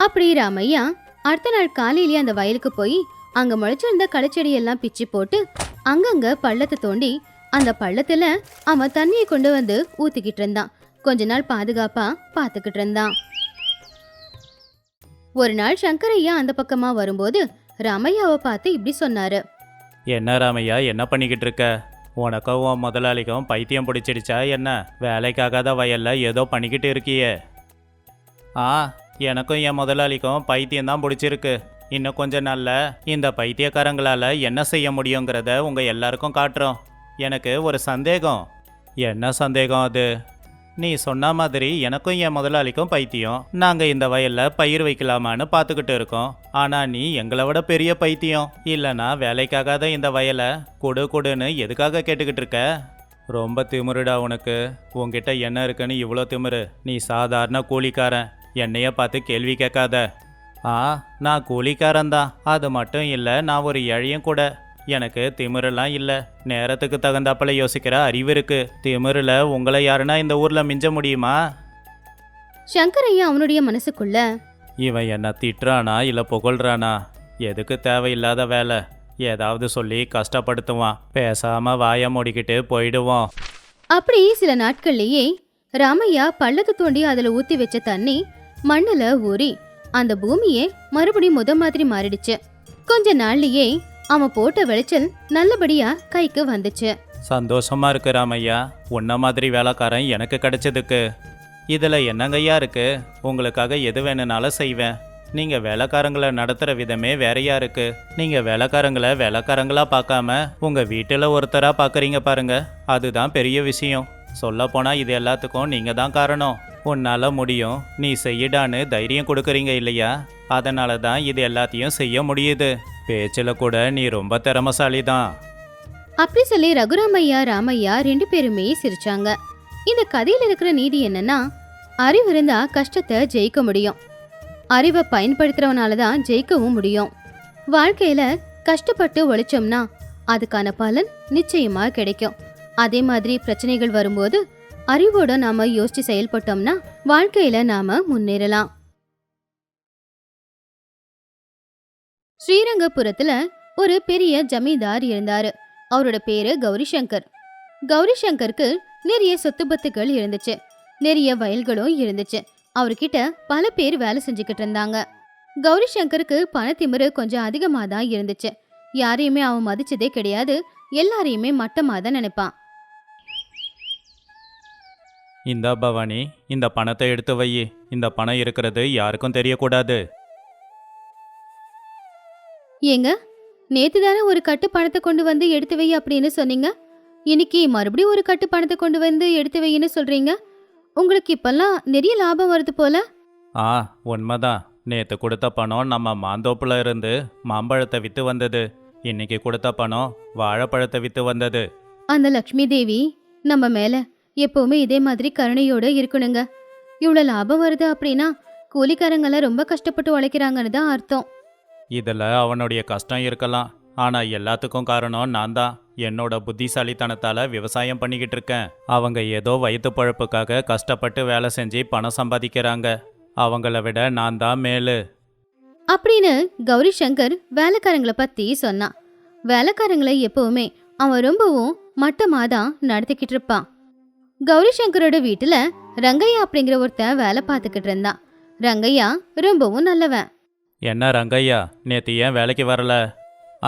அப்படி ராமையா அடுத்த நாள் காலையிலேயே அந்த வயலுக்கு போய் அங்க முளைச்சிருந்த களச்செடியெல்லாம் பிச்சு போட்டு அங்கங்க பள்ளத்தை தோண்டி அந்த பள்ளத்துல அவன் தண்ணியை கொண்டு வந்து ஊத்திக்கிட்டு இருந்தான். கொஞ்ச நாள் பாதுகாப்பா பாத்துக்கிட்டு இருந்தான். ஒரு நாள் சங்கரையா அந்த பக்கமா வரும்போது ராமையாவை பார்த்து இப்படி சொன்னாரு. என்ன ராமையா, என்ன பண்ணிக்கிட்டு இருக்க? உனக்கும் உன் முதலாளிக்கும் பைத்தியம் பிடிச்சிடுச்சா என்ன? வேலைக்காகாத வயல்ல ஏதோ பண்ணிக்கிட்டு இருக்கியே. எனக்கும் என் முதலாளிக்கும் பைத்தியம்தான் பிடிச்சிருக்கு. இன்னும் கொஞ்ச நாள்ல இந்த பைத்தியக்காரங்களால என்ன செய்ய முடியுங்கிறத உங்க எல்லாருக்கும் காட்டுறோம். எனக்கு ஒரு சந்தேகம். என்ன சந்தேகம் அது? நீ சொன்ன மாதிரி எனக்கும் என் முதலாளிக்கும் பைத்தியம். நாங்க இந்த வயல்ல பயிர் வைக்கலாமான்னு பார்த்துக்கிட்டு இருக்கோம். ஆனா நீ எங்களை விட பெரிய பைத்தியம். இல்லைனா வேலைக்காகாத இந்த வயலை கொடுன்னு எதுக்காக கேட்டுக்கிட்டு இருக்க? ரொம்ப திமிருடா உனக்கு. உன்கிட்ட என்ன இருக்குன்னு இவ்வளோ திமிரு? நீ சாதாரண கூலிக்காரன். என்னைய பார்த்து கேள்வி கேட்காத. நான் கூலிக்காரன்தான். அது மட்டும் இல்லை, நான் ஒரு ஏழையும் கூட. எனக்கு திமிரெல்லாம் இல்லை. நேரத்துக்கு தகுந்தாப்புல யோசிக்கிற அறிவு இருக்கு. திமிரில் உங்களை யாருன்னா இந்த ஊரில் மிஞ்ச முடியுமா? சங்கரையா அவனுடைய மனசுக்குள்ள, இவன் என்ன திட்டுறானா இல்லை புகழ்றானா? எதுக்கு தேவையில்லாத வேலை? ஏதாவது சொல்லி கஷ்டப்படுத்துவான். பேசாம வாயை மூடிக்கிட்டு போயிடுவோம். அப்படி சில நாட்கள்லயே ராமையா பள்ளத்தை தோண்டி அதுல ஊத்தி வச்ச தண்ணி மண்ணுல ஊறி அந்த பூமியே மறுபடியும் மாதிரி மாறிடுச்சு. கொஞ்ச நாள்லயே அவன் போட்ட விளைச்சல் நல்லபடியா கைக்கு வந்துச்சு. சந்தோஷமா இருக்கு ராமையா. உன்ன மாதிரி வேலைக்காரன் எனக்கு கிடைச்சதுக்கு. இதுல என்னங்கய்யா இருக்கு? உங்களுக்காக எது வேணும்னாலும் செய்வேன். நீங்க வேலைக்காரங்களை நடத்துற விதமே வேறையா இருக்கு. நீங்க வேலைக்காரங்களை வேலைக்காரங்களா பார்க்காம உங்க வீட்டுல ஒருத்தரா பார்க்கறீங்க பாருங்க. அதுதான் பெரிய விஷயம். சொல்ல போனா இது எல்லாத்துக்கும் நீங்க தான் காரணம். உன்னால முடியும், நீ செய்யிடான்னு தைரியம் கொடுக்கறீங்க இல்லையா? அதனால தான் இது எல்லாத்தையும் செய்ய முடியுது. பேச்சில் கூட நீ ரொம்ப திறமசாலி தான். அப்படி சொல்லி ரகுராமையா ராமையா 2 பேருமே சிரிச்சாங்க. இந்த கதையில இருக்கிற நீதி என்னன்னா, அறிவு இருந்தா கஷ்டத்தை ஜெயிக்க முடியும். அறிவை பயன்படுத்துறவனால தான் ஜெயிக்கவும் முடியும். வாழ்க்கையில கஷ்டப்பட்டு உழைச்சோம்னா அதுக்கான பலன் நிச்சயமா கிடைக்கும். அதே மாதிரி பிரச்சனைகள் வரும்போது அறிவோட நாம யோசிச்சு செயல்பட்டோம்னா வாழ்க்கையில நாம முன்னேறலாம். ஸ்ரீரங்கபுரத்துல ஒரு பெரிய ஜமீன்தார் இருந்தாரு. அவரோட பேரு கௌரி சங்கர். கௌரி சங்கருக்கு நிறைய சொத்து பத்துக்கள் இருந்துச்சு. நிறைய வயல்களும் இருந்துச்சு. அவர்கிட்ட பல பேர் வேலை செஞ்சுக்கிட்டு இருந்தாங்க. கௌரி சங்கருக்கு பணத்திமிரு கொஞ்சம் அதிகமாக தான் இருந்துச்சு. யாரையுமே அவன் மதிச்சதே கிடையாது. எல்லாரையுமே மட்டமாக தான் நினைப்பான். இந்தா பவானி, இந்த பணத்தை எடுத்து வை. இந்த பணம் இருக்கிறது யாருக்கும் தெரியக்கூடாது. ஏங்க, நேத்து தானே ஒரு கட்டு பணத்தை கொண்டு வந்து எடுத்து வை அப்படின்னு சொன்னீங்க. இன்னைக்கு மறுபடியும் ஒரு கட்டு பணத்தை கொண்டு வந்து எடுத்து வைன்னு சொல்றீங்க. உங்களுக்கு இப்பெல்லாம் நிறைய லாபம் வருது போல. உண்மைதான். நேற்று கொடுத்த பணம் நம்ம மாந்தோப்புல இருந்து மாம்பழத்தை விற்று வந்தது. இன்னைக்கு கொடுத்த பணம் வாழைப்பழத்தை விற்று வந்தது. அந்த லக்ஷ்மி தேவி நம்ம மேல எப்பவுமே இதே மாதிரி கருணையோட இருக்கணுங்க. இவ்வளவு லாபம் வருது அப்படின்னா கூலிக்காரங்கெல்லாம் ரொம்ப கஷ்டப்பட்டு உழைக்கிறாங்கன்னு தான் அர்த்தம். இதில் அவனுடைய கஷ்டம் இருக்கலாம். ஆனால் எல்லாத்துக்கும் காரணம் நான் தான். என்னோட புத்திசாலித்தனத்தால் விவசாயம் பண்ணிக்கிட்டு இருக்கேன். அவங்க ஏதோ வயிற்று பழப்புக்காக கஷ்டப்பட்டு வேலை செஞ்சு பணம் சம்பாதிக்கிறாங்க. அவங்கள விட நான் தான் மேலு அப்படின்னு கௌரி சங்கர் வேலைக்காரங்களை பத்தி சொன்னான். வேலைக்காரங்களை எப்பவுமே அவன் ரொம்பவும் மட்டமா தான் நடத்திக்கிட்டு இருப்பான். கௌரி சங்கரோட வீட்டுல ரங்கையா அப்படிங்கிற ஒருத்தன் வேலை பார்த்துக்கிட்டு இருந்தான். ரங்கையா ரொம்பவும் நல்லவன். என்ன ரங்கையா, நேற்று ஏன் வேலைக்கு வரல?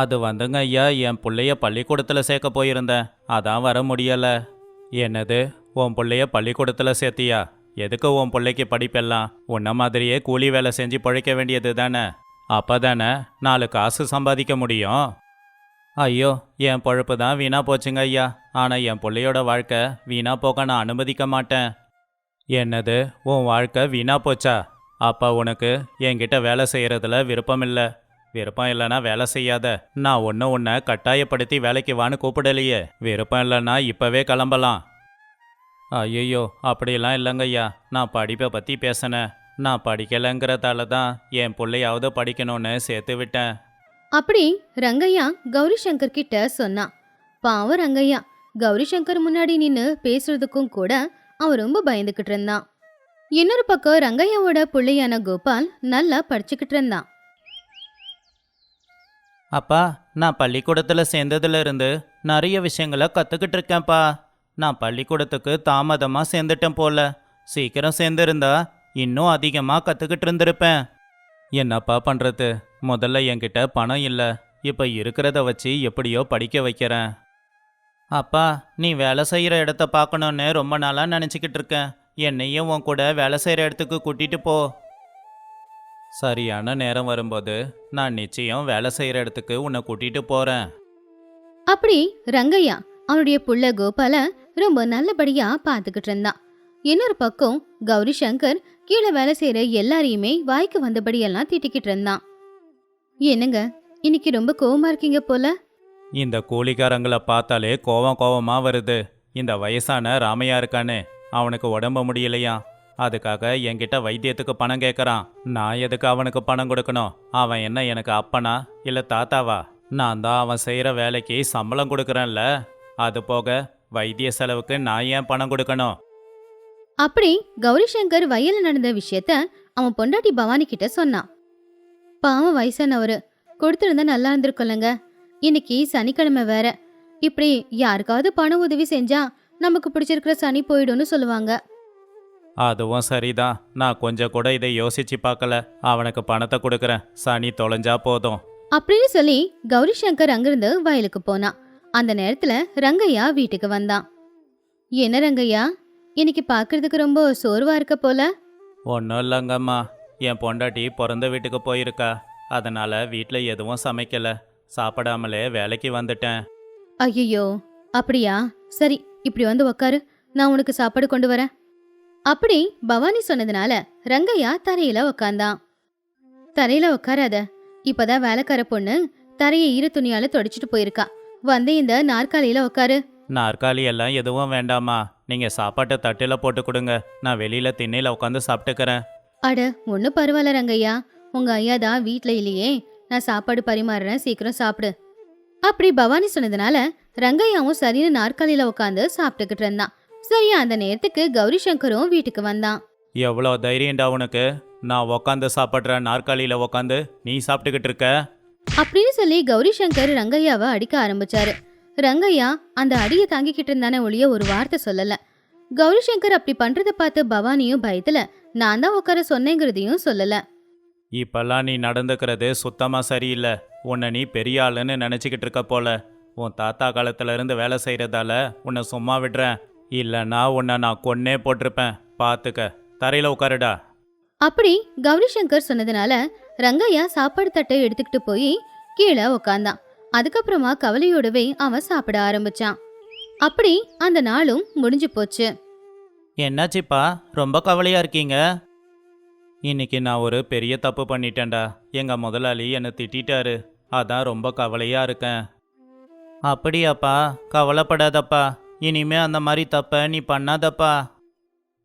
அது வந்துங்க ஐயா, என் பிள்ளைய பள்ளிக்கூடத்தில் சேர்க்க போயிருந்தேன். அதான் வர முடியலை. என்னது, உன் பிள்ளைய பள்ளிக்கூடத்தில் சேர்த்தியா? எதுக்கு உன் பிள்ளைக்கு படிப்பெல்லாம்? உன்ன மாதிரியே கூலி வேலை செஞ்சு பழைக்க வேண்டியது தானே? அப்போ தானே 4 காசு சம்பாதிக்க முடியும். ஐயோ, என் பழப்பு தான் வீணா போச்சுங்க ஐயா. ஆனால் என் பிள்ளையோட வாழ்க்கை வீணா போக நான் அனுமதிக்க மாட்டேன். என்னது, உன் வாழ்க்கை வீணா போச்சா? அப்போ உனக்கு என்கிட்ட வேலை செய்கிறதுல விருப்பம் இல்லை. விருப்பம் இல்லைன்னா வேலை செய்யாத. நான் உன்னை கட்டாயப்படுத்தி வேலைக்கு வான்னு கூப்பிடலையே. விருப்பம் இல்லைன்னா இப்போவே கிளம்பலாம். ஐயோ, அப்படிலாம் இல்லைங்கய்யா. நான் படிப்பை பற்றி பேசினேன். நான் படிக்கலைங்கிறதால தான் என் பிள்ளையாவது படிக்கணும்னு சேர்த்து விட்டேன். அப்படி ரங்கையா கௌரி சங்கர் கிட்ட சொன்னான். பாவம் ரங்கையா கௌரி சங்கர் முன்னாடி நின்னு பேசுறதுக்கும் கூட அவன் ரொம்ப பயந்துகிட்டு இருந்தான். இன்னொரு பக்கம் ரங்கையாவோட பிள்ளையான கோபால் நல்லா படிச்சுக்கிட்டு இருந்தான். அப்பா, நான் பள்ளிக்கூடத்தில் சேர்ந்ததுல இருந்து நிறைய விஷயங்களை கற்றுக்கிட்டு இருக்கேன்ப்பா. நான் பள்ளிக்கூடத்துக்கு தாமதமாக சேர்ந்துட்டேன் போல. சீக்கிரம் சேர்ந்துருந்தா இன்னும் அதிகமாக கற்றுக்கிட்டு இருந்திருப்பேன். என்னப்பா பண்ணுறது, முதல்ல என்கிட்ட பணம் இல்லை. இப்போ இருக்கிறத வச்சு எப்படியோ படிக்க வைக்கிறேன். அப்பா, நீ வேலை செய்கிற இடத்த பார்க்கணுன்னு ரொம்ப நாளாக நினச்சிக்கிட்டு இருக்கேன். என்னையும் உன் கூட வேலை செய்கிற இடத்துக்கு கூட்டிகிட்டு போ. சரியான நேரம் வரும்போது நான் நிச்சயம் வேலை செய்கிற இடத்துக்கு உன்னை கூட்டிகிட்டு போகிறேன். அப்படி ரங்கையா அவனுடைய புள்ள கோபால ரொம்ப நல்லபடியா பார்த்துக்கிட்டு இருந்தான். இன்னொரு பக்கம் கௌரி சங்கர் கீழே வேலை செய்யற எல்லாரையுமே வாய்க்கு வந்தபடியெல்லாம் திட்டிக்கிட்டு இருந்தான். என்னங்க, இன்னைக்கு ரொம்ப கோவமா இருக்கீங்க போல. இந்த கூலிக்காரங்களை பார்த்தாலே கோவமா வருது. இந்த வயசான ராமையா இருக்கானே, அவனுக்கு உடம்பு முடியலையா? அதுக்காக என்கிட்ட வைத்தியத்துக்கு பணம் கேட்குறான். நான் எதுக்கு அவனுக்கு பணம் கொடுக்கணும்? அவன் என்ன எனக்கு அப்பனா இல்லை தாத்தாவா? நான் தான் அவன் செய்கிற வேலைக்கு சம்பளம் கொடுக்குறேன்ல, அது போக வைத்திய செலவுக்கு நான் ஏன் பணம் கொடுக்கணும்? அப்படி கௌரி சங்கர் வயல்ல நடந்த விஷயத்த அவன் பொண்டாட்டி பவானி கிட்ட சொன்னான். பாவம் வயசானவரு, கொடுத்திருந்தா நல்லா இருந்திருக்கும்லங்க. இன்னைக்கு சனிக்கிழமை வேற. இப்படி யாருக்காவது பண உதவி செஞ்சா நமக்கு பிடிச்சிருக்கிற சனி போயிடும்னு சொல்லுவாங்க. அதுவும் சரிதான். நான் கொஞ்சம் கூட இதை யோசிச்சு பார்க்கல. அவனுக்கு பணத்தை கொடுக்குறேன், சனி தொலைஞ்சா போதும். அப்படின்னு சொல்லி கௌரி சங்கர் அங்கிருந்து வயலுக்கு போனான். அந்த நேரத்துல ரங்கையா வீட்டுக்கு வந்தான். என்ன ரங்கையா, இன்னைக்கு பாக்குறதுக்கு ரொம்ப சோர்வா இருக்க போல. ஒன்றும் இல்லைங்கம்மா, என் பொண்டாட்டி பிறந்த வீட்டுக்கு போயிருக்கா. அதனால வீட்டில் எதுவும் சமைக்கல, சாப்பிடாமலே வேலைக்கு வந்துட்டேன். ஐயோ, அப்படியா? சரி, இப்படி வந்து உக்காரு, நான் உனக்கு சாப்பாடு கொண்டு வரேன். அப்படி பவானி சொன்னதுனால ரங்கையா தரையில உக்காந்தான். தரையில உக்காராத, இப்பதான் வேலைக்கார பொண்ணு தரையை ஈர துணியால தொடச்சிட்டு போயிருக்கா. வந்து இந்த நாற்காலியில உக்காரு. நாற்காலி எல்லாம் எதுவும் வேண்டாமா, நீங்கள் சாப்பாட்டை தட்டில் போட்டு கொடுங்க, நான் வெளியில் திண்ணையில் உட்காந்து சாப்பிட்டுக்கிறேன். அட, ஒன்னும் பரவாயில்ல ரங்கையா, உங்க ஐயா தான் வீட்ல இல்லையே, நான் சாப்பாடு பரிமாறுறேன், சீக்கிரம் சாப்பிடு. அப்படி பவானி சொன்னதுனால ரங்கையாவும் சரின்னு நாற்காலியில உட்காந்து சாப்பிட்டுக்கிட்டு இருந்தான். சரியா அந்த நேரத்துக்கு கௌரி சங்கரும் வீட்டுக்கு வந்தான். எவ்வளோ தைரியம்டா உனக்கு, நான் உக்காந்து சாப்பிட்ற நாற்காலியில் உக்காந்து நீ சாப்பிட்டுக்கிட்டு இருக்க? அப்படின்னு சொல்லி கௌரி சங்கர் ரங்கையாவை அடிக்க ஆரம்பிச்சாரு. ரங்கையா அந்த அடியை தாங்கிக்கிட்டு இருந்தானே ஒழிய ஒரு வார்த்தை சொல்லல. கௌரி சங்கர் அப்படி பண்றத பார்த்து பவானியும் பயத்துல நான் தான் உட்கார சொன்னேங்கிறதையும் சொல்லல. இப்பெல்லாம் நீ நடந்துக்கிறது சுத்தமாக சரியில்லை. உன்னை நீ பெரிய ஆளுன்னு நினச்சிக்கிட்டு இருக்க போல. உன் தாத்தா காலத்துல இருந்து வேலை செய்கிறதால உன்னை சும்மா விடுறேன், இல்லைன்னா உன்னை நான் கொன்னே போட்டிருப்பேன். பார்த்துக்க, தரையில் உட்காருடா. அப்படி கௌரி சங்கர் சொன்னதுனால ரங்கையா சாப்பாடு தட்டை எடுத்துக்கிட்டு போய் கீழே உக்காந்தான். அதுக்கப்புறமா கவலையோடவே அவன் சாப்பிட ஆரம்பிச்சான். அப்படி அந்த நாளும் முடிஞ்சு போச்சு. என்னாச்சுப்பா, ரொம்ப கவலையாக இருக்கீங்க? இன்னைக்கு நான் ஒரு பெரிய தப்பு பண்ணிட்டேன்டா. எங்கள் முதலாளி என்னை திட்டாரு, அதான் ரொம்ப கவலையாக இருக்கேன். அப்படியாப்பா, கவலைப்படாதப்பா, இனிமே அந்த மாதிரி தப்பை நீ பண்ணாதப்பா.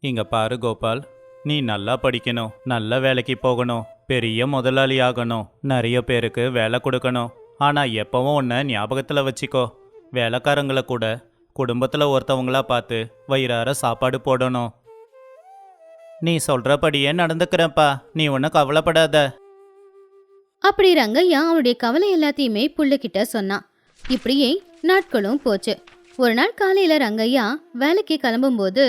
இங்க பாரு கோபால், நீ நல்லா படிக்கணும், நல்ல வேலைக்கு போகணும், பெரிய முதலாளி ஆகணும், நிறைய பேருக்கு வேலை கொடுக்கணும். ஆனால் எப்பவும் உன்னை ஞாபகத்தில் வச்சுக்கோ, வேலைக்காரங்களை கூட குடும்பத்தில் ஒருத்தவங்களா பார்த்து வயிறார சாப்பாடு போடணும். நீ சொல்கிறபடியே நடந்துக்கிறப்பா, நீ ஒன்றும் கவலைப்படாத. அப்படி ரங்கையா அவனுடைய கவலை எல்லாத்தையுமே புள்ளைகிட்ட சொன்னான். இப்படியே நாட்களும் போச்சு. ஒரு நாள் காலையில ரங்கையா வேலைக்கு கிளம்பும்போது,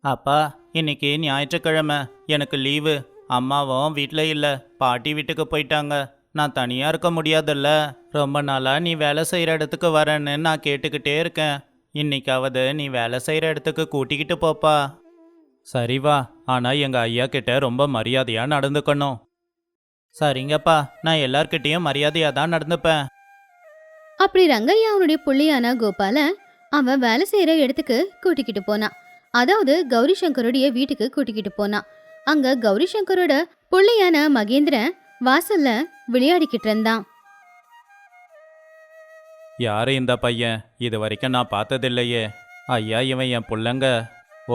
அப்பா, இன்னைக்கு ஞாயிற்றுக்கிழமை, எனக்கு லீவு. அம்மாவும் வீட்டில் இல்லை, பாட்டி வீட்டுக்கு போயிட்டாங்க. நான் தனியாக இருக்க முடியாதுல்ல. ரொம்ப நாளாக நீ வேலை செய்கிற இடத்துக்கு வரேன்னு நான் கேட்டுக்கிட்டே இருக்கேன். இன்னைக்காவது நீ வேலை செய்கிற இடத்துக்கு கூட்டிக்கிட்டு போப்பா. சரி வா, ஆனால் எங்கள் ஐயா கிட்ட ரொம்ப மரியாதையாக நடந்துக்கணும். சரிங்கப்பா, நான் எல்லார்கிட்டேயும் மரியாதையாக தான் நடந்துப்பேன். அப்படி ரங்கையா அவனுடைய புள்ளையான கோபால அவன் வேலை செய்யற இடத்துக்கு கூட்டிக்கிட்டு போனான். அதாவது கௌரி சங்கருடைய வீட்டுக்கு கூட்டிக்கிட்டு போனான். அங்க கௌரி சங்கரோட புள்ளையான மகேந்திரன் வாசல்ல விளையாடிக்கிட்டு இருந்தான். யாரு இந்த பையன்? இது வரைக்கும் நான் பார்த்ததில்லையே. ஐயா, இவன் என் புள்ளங்க.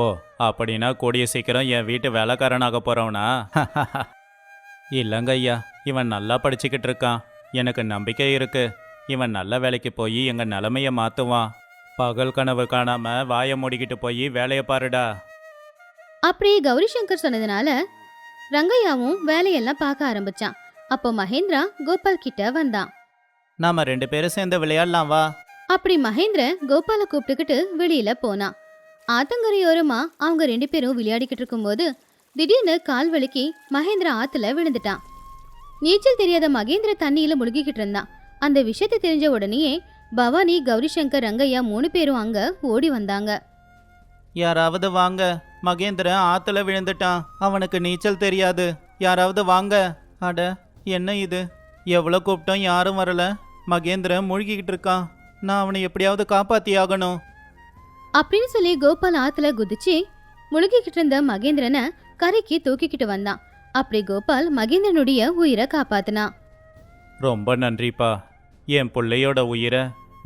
ஓ, அப்படின்னா கூடிய சீக்கிரம் என் வீட்டு வேலைக்காரனாக போகிறவனா? இல்லைங்க ஐயா, இவன் நல்லா படிச்சுக்கிட்டு இருக்கான். எனக்கு நம்பிக்கை இருக்கு, இவன் நல்ல வேலைக்கு போய் எங்கள் நிலைமையை மாற்றுவான். பகல் கனவு காணாம வாயை மூடிக்கிட்டு போய் வேலையை பாருடா. அப்படி கௌரி சங்கர் சொன்னதுனால ரங்கையாவும் வேலையெல்லாம் பார்க்க ஆரம்பிச்சான். அப்போ மகேந்திரா கோபால் கிட்ட வந்தான். நாம 2 பேரும் சேர்ந்து விளையாடலாம் வா. அப்படி மகேந்திர கோபாலை கூப்பிட்டுக்கிட்டு வெளியில போனான். ஆத்தங்கரையோரமா அவங்க 2 பேரும் விளையாடிக்கிட்டு இருக்கும்போது திடீர்னு கால் வலிக்கு மகேந்திரா ஆத்துல விழுந்துட்டான். நீச்சல் தெரியாத மகேந்திர தண்ணியில முழுகிக்கிட்டு இருந்தான். அந்த விஷயத்தை தெரிஞ்ச உடனேயே பவானி, கௌரி சங்கர், ரங்கையா 3 பேரும் அங்க ஓடி வந்தாங்க. யாராவது வாங்க, மகேந்திரன் ஆத்துல விழுந்துட்டான், அவனுக்கு நீச்சல் தெரியாது, யாராவது வாங்க. அட, என்ன இது, எவ்வளோ கூப்பிட்டோம் யாரும் வரல. மகேந்திரன் மூழ்கிக்கிட்டு இருக்கான், நான் அவனை எப்படியாவது காப்பாத்தி ஆகணும். அப்படின்னு சொல்லி கோபால் ஆத்துல குதிச்சு முழுகிக்கிட்டு இருந்த மகேந்திரனை கரைக்கு தூக்கிக்கிட்டு வந்தான். அப்படி கோபால் மகேந்திரனுடைய உயிரை காப்பாத்தினான். ரொம்ப நன்றிப்பா, என் பிள்ளையோட உயிரை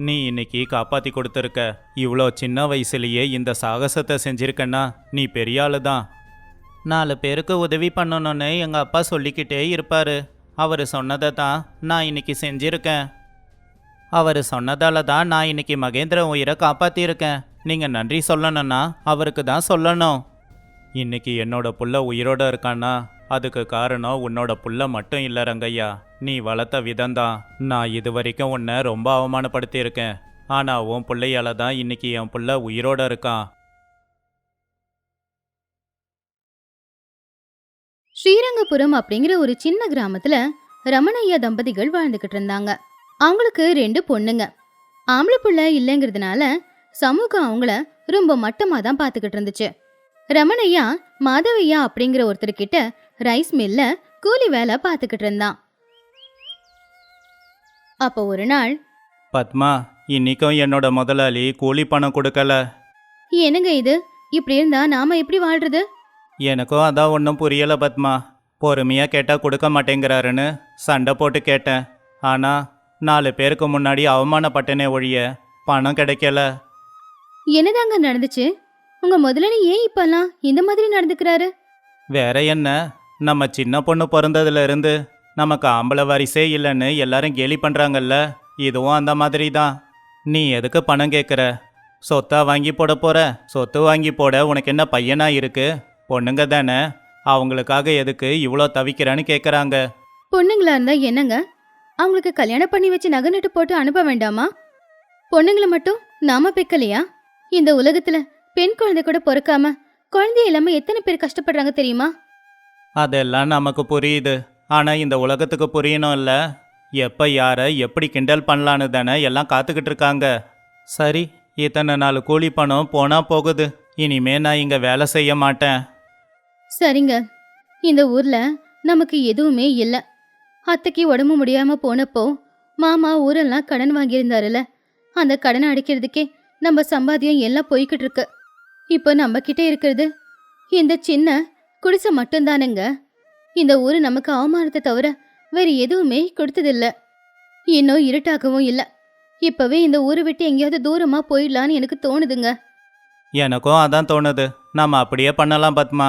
நீ இன்னைக்கு காப்பாத்தி கொடுத்துருக்க. இவ்வளோ சின்ன வயசுலேயே இந்த சாகசத்தை செஞ்சிருக்கன்னா நீ பெரிய ஆளு தான். 4 பேருக்கு உதவி பண்ணணும்னு எங்கள் அப்பா சொல்லிக்கிட்டே இருப்பாரு. அவர் சொன்னதை தான் நான் இன்னைக்கு செஞ்சிருக்கேன். அவர் சொன்னதால தான் நான் இன்னைக்கு மகேந்திரன் உயிரை காப்பாத்தியிருக்கேன். நீங்க நன்றி சொல்லணும்னா அவருக்கு தான் சொல்லணும். இன்னைக்கு என்னோட புள்ள உயிரோட இருக்கானா அதுக்கு காரணம் உன்னோட புள்ள மட்டும் இல்ல ரங்கையா, நீ வளர்த்த விதம்தான். நான் இது வரைக்கும் உன்னை ரொம்ப அவமானப்படுத்தியிருக்கேன். ஆனா உன் பிள்ளையால தான் இன்னைக்கு என் புள்ள உயிரோட இருக்கான். ஸ்ரீரங்கபுரம் அப்படிங்கிற ஒரு சின்ன கிராமத்துல ரமணையா தம்பதிகள் வாழ்ந்துகிட்டு இருந்தாங்க. அவங்களுக்கு 2 பொண்ணுங்க. ஆம்பளை புள்ள இல்லைங்கிறதுனால சமூகம் அவங்கள ரொம்ப மட்டமா தான் பாத்துக்கிட்டு இருந்துச்சு. ரமணையா மாதவையா அப்படிங்கிற ஒருத்தர்கிட்ட ரைஸ் மில்ல கூலி வேலை பாத்துக்கிட்டு இருந்தான். அப்போ ஒரு நாள், பத்மா, இன்னைக்கும் என்னோட முதலாளி கூலி பணம் கொடுக்கல. என்னங்க இது, இப்படி இருந்தா நாம எப்படி வாழ்றது? எனக்கும் அதான் ஒன்றும் புரியல பத்மா. பொறுமையா கேட்டா கொடுக்க மாட்டேங்கிறாருன்னு சண்டை போட்டு கேட்டேன். ஆனா 4 பேருக்கு முன்னாடி அவமானப்பட்டனே ஒழிய பணம் கிடைக்கல. என்னதாங்க நடந்துச்சு? உங்க முதலாளி ஏன் இப்பெல்லாம் இந்த மாதிரி நடந்துக்கிறாரு? வேற என்ன, நம்ம சின்ன பொண்ணு பிறந்ததுல இருந்து நமக்கு ஆம்பளை வாரிசே இல்லைன்னு எல்லாரும் கேலி பண்றாங்கல்ல, இதுவும் அந்த மாதிரி தான். நீ எதுக்கு பணம் கேட்குற? சொத்தா வாங்கி போட போற? சொத்து வாங்கி போட உனக்கு என்ன பையனா இருக்கு? பொண்ணுங்க தானே, அவங்களுக்காக எதுக்கு இவ்வளோ தவிக்கிறான்னு கேட்குறாங்க. பொண்ணுங்களா இருந்தா என்னங்க, அவங்களுக்கு கல்யாணம் பண்ணி வச்சு நகை நட்டு போட்டு அனுப்ப வேண்டாமா? பொண்ணுங்களை மட்டும் நாம பெக்கலையா? இந்த உலகத்துல பெண் குழந்தை கூட பொறுக்காம குழந்தை இல்லாம எத்தனை பேர் கஷ்டப்படுறாங்க தெரியுமா? அதெல்லாம் நமக்கு புரியுது. ஆனால் இந்த உலகத்துக்கு புரியணும் இல்லை, எப்போ யாரை எப்படி கிண்டல் பண்ணலான்னு தானே எல்லாம் காத்துக்கிட்டு இருக்காங்க. சரி, இத்தனை நாள் கூலி பணம் போனா போகுது. இனிமே நான் இங்கே வேலை செய்ய மாட்டேன். சரிங்க, இந்த ஊர்ல நமக்கு எதுவுமே இல்ல. அத்தைக்கு உடம்பு முடியாம போனப்போ மாமா ஊரெல்லாம் கடன் வாங்கியிருந்தாருல, அந்த கடனை அடைக்கிறதுக்கே நம்ம சம்பாத்தியம் எல்லாம் போய்கிட்டு இருக்கு. இப்போ நம்ம கிட்ட இருக்கிறது இந்த சின்ன குடிசை மட்டும்தானுங்க. இந்த ஊரு நமக்கு அவமானத்தை தவிர வேற எதுவுமே கொடுத்ததில்ல. இன்னும் இருட்டாகவும் இல்ல. இப்பவே இந்த ஊரை விட்டு எங்கேயாவது தூரமா போயிடலான்னு எனக்கு தோணுதுங்க. எனக்கும் அதான் தோணுது. நாம அப்படியே பண்ணலாம் பத்மா.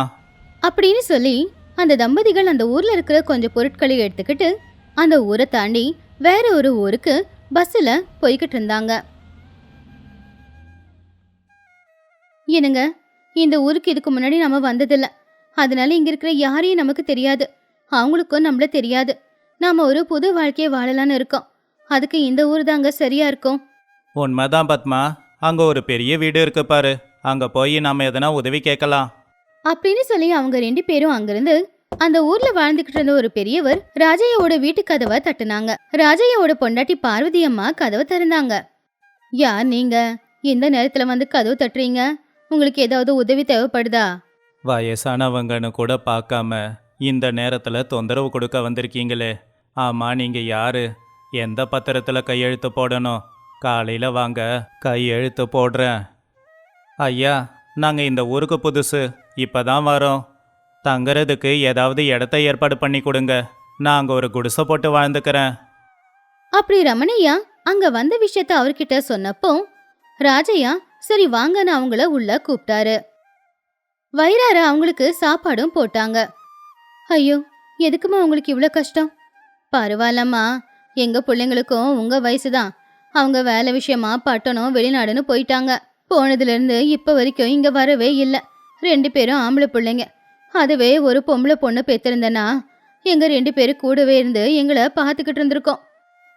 அப்படின்னு சொல்லி அந்த தம்பதிகள் அந்த ஊர்ல இருக்கிற கொஞ்சம் பொருட்களை எடுத்துக்கிட்டு அந்த ஊரை தாண்டி வேற ஒரு ஊருக்கு பஸ்ல போய்கிட்டு இருந்தாங்க. என்னங்க, இந்த ஊருக்கு இதுக்கு முன்னாடி நம்ம வந்ததில்ல. அதனால இங்க இருக்கிற யாரையும் நமக்கு தெரியாது, அவங்களுக்கும் நம்மள தெரியாது. நாம ஒரு புது வாழ்க்கையை வாழலான்னு இருக்கோம். அதுக்கு இந்த ஊர் தாங்க சரியா இருக்கும். உண்மைதான் பத்மா. அங்க ஒரு பெரிய வீடு இருக்கு பாரு, அங்க போய் நாம எதனா உதவி கேட்கலாம். அப்படின்னு சொல்லி அவங்க 2 பேரும் அங்கிருந்து அந்த ஊர்ல வாழ்ந்துகிட்டு இருந்த ஒரு பெரியவர் ராஜையோட வீட்டு கதவை தட்டுனாங்க. ராஜையோட பொண்டாட்டி பார்வதி அம்மா கதவை திறந்தாங்க. யார் நீங்க? இந்த நேரத்துல வந்து கதவு தட்டுறீங்க? உங்களுக்கு ஏதாவது உதவி தேவைப்படுதா? வயசானவங்கன்னு கூட பார்க்காம இந்த நேரத்துல தொந்தரவு கொடுக்க வந்திருக்கீங்களே. ஆமா, நீங்க யாரு? எந்த பத்திரத்துல கையெழுத்து போடணும்? காலையில வாங்க, கையெழுத்து போடுறேன். ஐயா, நாங்க இந்த ஊருக்கு புதுசு, இப்பதான் வரோம். தங்குறதுக்கு ஏதாவது இடத்த ஏற்பாடு பண்ணி கொடுங்க. நான் அங்க ஒரு குடிசை போட்டு வாழ்ந்துக்கிறேன். அப்படி ரமணையா அங்க வந்த விஷயத்த அவர்கிட்ட சொன்னப்போ ராஜையா சரி வாங்கன்னு அவங்கள உள்ள கூப்பிட்டாரு. வயிறார அவங்களுக்கு சாப்பாடும் போட்டாங்க. ஐயோ, எதுக்குமா உங்களுக்கு இவ்ளோ கஷ்டம்? பரவாயில்லம்மா, எங்க பிள்ளைங்களுக்கும் உங்க வயசுதான். அவங்க வேலை விஷயமா பட்டணம் வெளிநாடுன்னு போயிட்டாங்க. போனதுல இருந்து இப்ப வரைக்கும் இங்க வரவே இல்லை. 2 பேரும் ஆம்பளை பிள்ளைங்க. அதுவே ஒரு பொம்பளை பொண்ணு பெத்திருந்தனா எங்க 2 பேரும் கூடவே இருந்து எங்களை பார்த்துக்கிட்டு இருந்திருக்கோம்.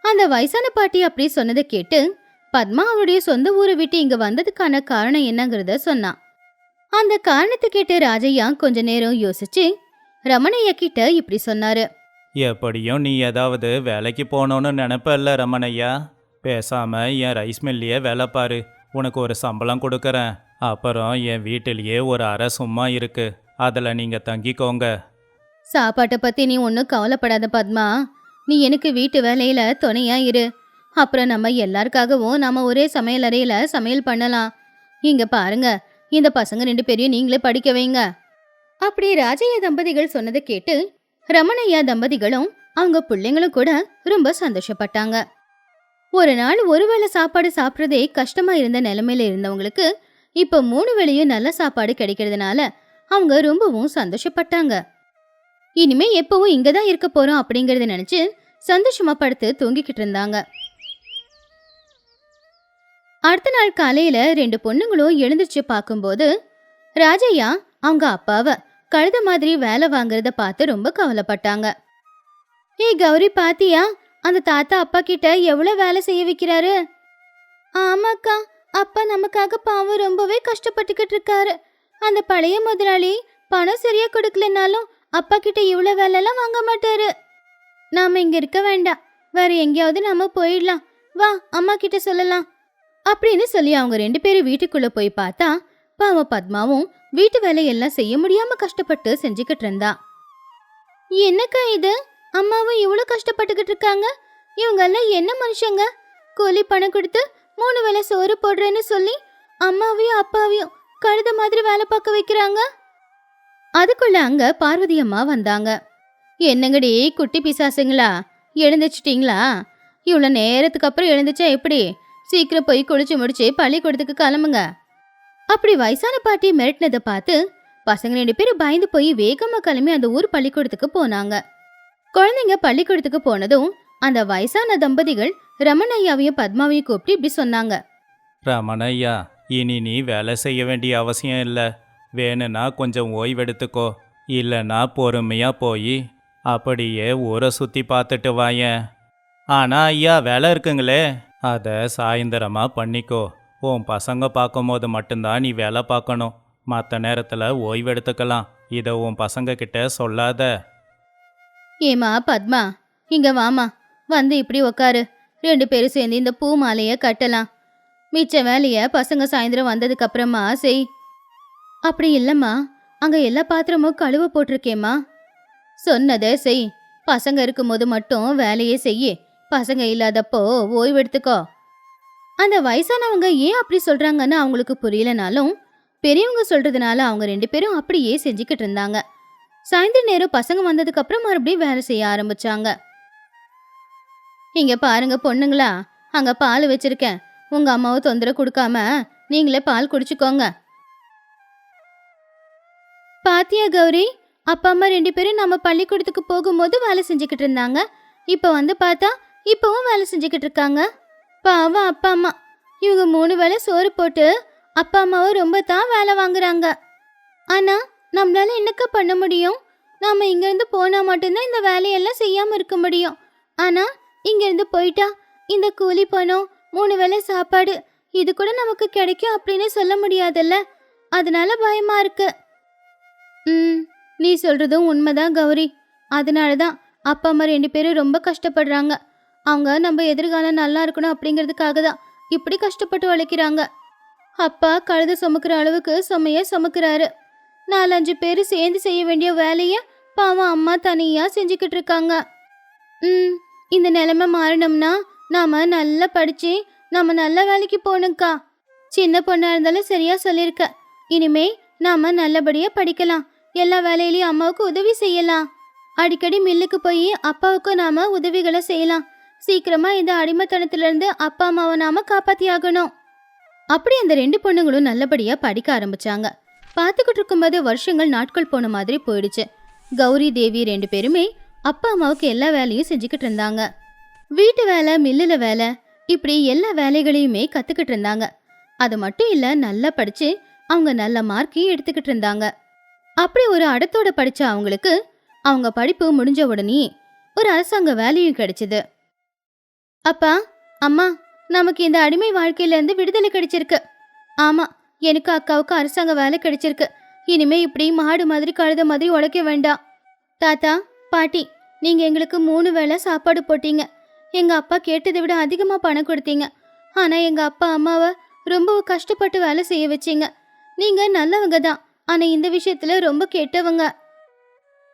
அந்த வயசான பாட்டி அப்படி சொன்னதை கேட்டு பத்மா அவருடைய சொந்த ஊரை விட்டு இங்க வந்ததுக்கான காரணம் என்னங்கிறத சொன்னான். அந்த காரணத்தை கேட்டு ராஜையா கொஞ்ச நேரம் யோசிச்சு ரமணையா கிட்ட இப்படி சொன்னாரு. எப்படியும் நீ ஏதாவது வேலைக்கு போகணும்னு நினைப்பல்ல ரமணையா? பேசாம என் ரைஸ் மில்லையே வேலை பாரு, உனக்கு ஒரு சம்பளம் கொடுக்கறேன். அப்புறம் என் வீட்டிலேயே ஒரு அறை சும்மா இருக்கு, அதில் நீங்கள் தங்கிக்கோங்க. சாப்பாட்டை பத்தி நீ ஒன்னும் கவலைப்படாத பத்மா, நீ எனக்கு வீட்டு வேலையில துணையா இரு. அப்புறம் நம்ம எல்லாருக்காகவும் நாம ஒரே சமையல் அறையில சமையல் பண்ணலாம். இங்க பாருங்க, இந்த பசங்க 2 பேரையும் நீங்களே படிக்க வைங்க. அப்படி ராஜையா தம்பதிகள் சொன்னதை கேட்டு ரமணையா தம்பதிகளும் அவங்க பிள்ளைங்களும் கூட ரொம்ப சந்தோஷப்பட்டாங்க. ஒரு நாள் ஒருவேளை சாப்பாடு சாப்பிட்றதே கஷ்டமா இருந்த நிலைமையில இருந்தவங்களுக்கு இப்ப 3 வேளையும் நல்ல சாப்பாடு கிடைக்கிறதுனால அவங்க ரொம்பவும் சந்தோஷப்பட்டாங்க. இனிமே எப்பவும் இங்கதான் இருக்க போறோம் அப்படிங்கறத நினைச்சு சந்தோஷமா படுத்து தூங்கிக்கிட்டு இருந்தாங்க. அடுத்த நாள் காலையில 2 பொண்ணுங்களும் எழுந்திருச்சு பார்க்கும்போது ராஜையா அவங்க அப்பாவை கழுத மாதிரி வேலை வாங்குறத பார்த்து ரொம்ப கவலைப்பட்டாங்க. ஏய் கௌரி, பாத்தியா அந்த தாத்தா அப்பா கிட்ட எவ்வளவு வேலை செய்ய வைக்கிறாரு? ஆமாக்கா, அப்பா நமக்காக பாவம் ரொம்பவே கஷ்டப்பட்டுக்கிட்டு இருக்காரு. அந்த பழைய முதலாளி பணம் சரியா கொடுக்கலனாலும் அப்பா கிட்ட இவ்வளவு வேலைலாம் வாங்க மாட்டாரு. நாம இங்க இருக்க வேண்டாம், வேற எங்கேயாவது நாம போயிடலாம், வா அம்மா கிட்ட சொல்லலாம் அப்படின்னு சொல்லி அவங்க 2 பேரும் வீட்டுக்குள்ள போய் பார்த்தா பாவம் பத்மாவும் வீட்டு வேலையெல்லாம் செய்ய முடியாம கஷ்டப்பட்டு செஞ்சுக்கிட்டு இருந்தா. என்னக்கா இது, அம்மாவும் இவ்வளவு கஷ்டப்பட்டுக்கிட்டு இருக்காங்க, இவங்க எல்லாம் என்ன மனுஷங்க? கூலி பணம் கொடுத்து 3 வேளை சோறு போடுறேன்னு சொல்லி அம்மாவையும் அப்பாவையும் கழுத மாதிரி வேலை பார்க்க வைக்கிறாங்க. அதுக்குள்ள அங்க பார்வதி அம்மா வந்தாங்க. என்னங்கடி குட்டி பிசாசுங்களா, எழுந்துச்சிட்டீங்களா? இவ்வளோ நேரத்துக்கு அப்புறம் எழுந்துச்சா எப்படி? சீக்கிரம் போய் குளிச்சு முடிச்சு பள்ளிக்கூடத்துக்கு கிளம்புங்க. அப்படி வயசான பாட்டி மிரட்டினதை பார்த்து பசங்க 2 பேரும் பயந்து போய் வேகமா கிளம்பி அந்த ஊர் பள்ளிக்கூடத்துக்கு போனாங்க. குழந்தைங்க பள்ளிக்கூடத்துக்கு போனதும் அந்த வயசான தம்பதிகள் ரமணையாவையும் பத்மாவையும் கூப்பிட்டு இப்படி சொன்னாங்க. ரமணையா, இனி நீ வேலை செய்ய வேண்டிய அவசியம் இல்லை. வேணும்னா கொஞ்சம் ஓய்வெடுத்துக்கோ, இல்லைன்னா பொறுமையா போய் அப்படியே ஊரை சுற்றி பார்த்துட்டு வாயேன். ஆனால் ஐயா, வேலை இருக்குங்களே, அதை சாயந்தரமா பண்ணிக்கோ. உன் பசங்க பார்க்கும்போது மட்டும்தான் நீ வேலை பார்க்கணும், மற்ற நேரத்தில் ஓய்வெடுத்துக்கலாம். இதை உன் பசங்க கிட்ட சொல்லாத. ஏமா பத்மா, இங்க வாமா, வந்து இப்படி உக்காரு. 2 பேரும் சேர்ந்து இந்த பூ மாலைய கட்டலாம். மிச்ச வேலைய பசங்க சாயந்தரம் வந்ததுக்கு அப்புறமா செய். அப்படி இல்லம்மா, அங்க எல்லா பாத்திரமும் கழுவ போட்டிருக்கேம்மா. சொன்னதை செய். பசங்க இருக்கும்போது மட்டும் வேலையே செய்ய, பசங்க இல்லாதப்போ ஓய்வெடுத்துக்கோ. அந்த வயசானவங்க ஏன் அப்படி சொல்றாங்கன்னு அவங்களுக்கு புரியலனாலும் பெரியவங்க சொல்றதுனால அவங்க 2 பேரும் அப்படியே செஞ்சுக்கிட்டு இருந்தாங்க. சாயந்தர நேரம் பசங்க வந்ததுக்கு அப்புறம் மறுபடியும் வேலை செய்ய ஆரம்பிச்சாங்க. இங்க பாருங்க பொண்ணுங்களா, அங்க பால் வச்சிருக்கேன், உங்க அம்மாவை தொந்தரவு கொடுக்காம நீங்களே பால் குடிச்சுக்கோங்க. பாத்தியா கௌரி, அப்பா அம்மா 2 பேரும் நம்ம பள்ளிக்கூடத்துக்கு போகும்போது வேலை செஞ்சுக்கிட்டு இருந்தாங்க, இப்ப வந்து பார்த்தா இப்பவும் வேலை செஞ்சுக்கிட்டு இருக்காங்க. பாவம் அப்பா அம்மா, இவங்க 3 வேளை சோறு போட்டு அப்பா அம்மாவை ரொம்ப தான் வேலை வாங்குறாங்க. ஆனா நம்மளால என்னக்கா பண்ண முடியும்? நாம இங்கிருந்து போனா மட்டும்தான் இந்த வேலையெல்லாம் செய்யாம இருக்க முடியும். ஆனா இங்கிருந்து போயிட்டா இந்த கூலி பணம், 3 வேளை சாப்பாடு, இது கூட நமக்கு கிடைக்கும் அப்படின்னு சொல்ல முடியாதுல்ல. அதனால பயமா இருக்கு. நீ சொல்றதும் உண்மைதான் கௌரி. அதனாலதான் அப்பா அம்மா 2 பேரும் ரொம்ப கஷ்டப்படுறாங்க. அவங்க நம்ம எதிர்காலம் நல்லா இருக்கணும் அப்படிங்கிறதுக்காக தான் இப்படி கஷ்டப்பட்டு உழைக்கிறாங்க. அப்பா கழுத சுமக்கிற அளவுக்கு சுமைய சுமக்கிறாரு. 4-5 பேர் சேர்ந்து செய்ய வேண்டிய வேலைய பாவம் அம்மா தனியா செஞ்சுக்கிட்டு இருக்காங்க. இந்த நிலைமை மாறணும்னா நாம நல்லா படிச்சு நாம நல்ல வேலைக்கு போகணும்க்கா. சின்ன பொண்ணா இருந்தாலும் சரியா சொல்லியிருக்க. இனிமே நாம நல்லபடியா படிக்கலாம், எல்லா வேலையிலயும் அம்மாவுக்கு உதவி செய்யலாம். அடிக்கடி மில்லுக்கு போய் அப்பாவுக்கு நாம உதவிகளை செய்யலாம். சீக்கிரமா இந்த அடிமைத்தனத்திலிருந்து அப்பா அம்மாவை நாம காப்பாத்தி ஆகணும். அப்படி அந்த 2 பொண்ணுங்களும் நல்லபடியா படிக்க ஆரம்பிச்சாங்க. பார்த்துக்கிட்டு இருக்கும்போது வருஷங்கள் நாட்கள் போன மாதிரி போயிடுச்சு. கௌரி தேவி 2 பேருமே அப்பா அம்மாவுக்கு எல்லா வேலையும் செஞ்சுக்கிட்டு இருந்தாங்க. வீட்டு வேலை, மில்லுல வேலை, இப்படி எல்லா வேலைகளையுமே கத்துக்கிட்டு இருந்தாங்க. அது மட்டும் இல்ல, நல்லா படிச்சு அவங்க நல்ல மார்க்கையும் எடுத்துக்கிட்டு இருந்தாங்க. அப்படி ஒரு அடத்தோட படிச்ச அவங்களுக்கு அவங்க படிப்பு முடிஞ்ச உடனே ஒரு அரசாங்க வேலையும் கிடைச்சது. அப்பா அம்மா, நமக்கு இந்த அடிமை வாழ்க்கையில இருந்து விடுதலை கிடைச்சிருக்கு. ஆமா, எனக்கு அக்காவுக்கு அரசாங்க வேலை கிடைச்சிருக்கு. இனிமே இப்படி மாடு மாதிரி கழுத மாதிரி உழைக்க வேண்டாம். தாத்தா பாட்டி, நீங்க எங்களுக்கு 3 வேளை சாப்பாடு போட்டீங்க. எங்க அப்பா கேட்டதை விட அதிகமா பணம் கொடுத்தீங்க. ஆனா எங்க அப்பா அம்மாவை ரொம்ப கஷ்டப்பட்டு வேலை செய்ய வச்சீங்க. நீங்க நல்லவங்க தான், ஆனா இந்த விஷயத்துல ரொம்ப கெட்டவங்க.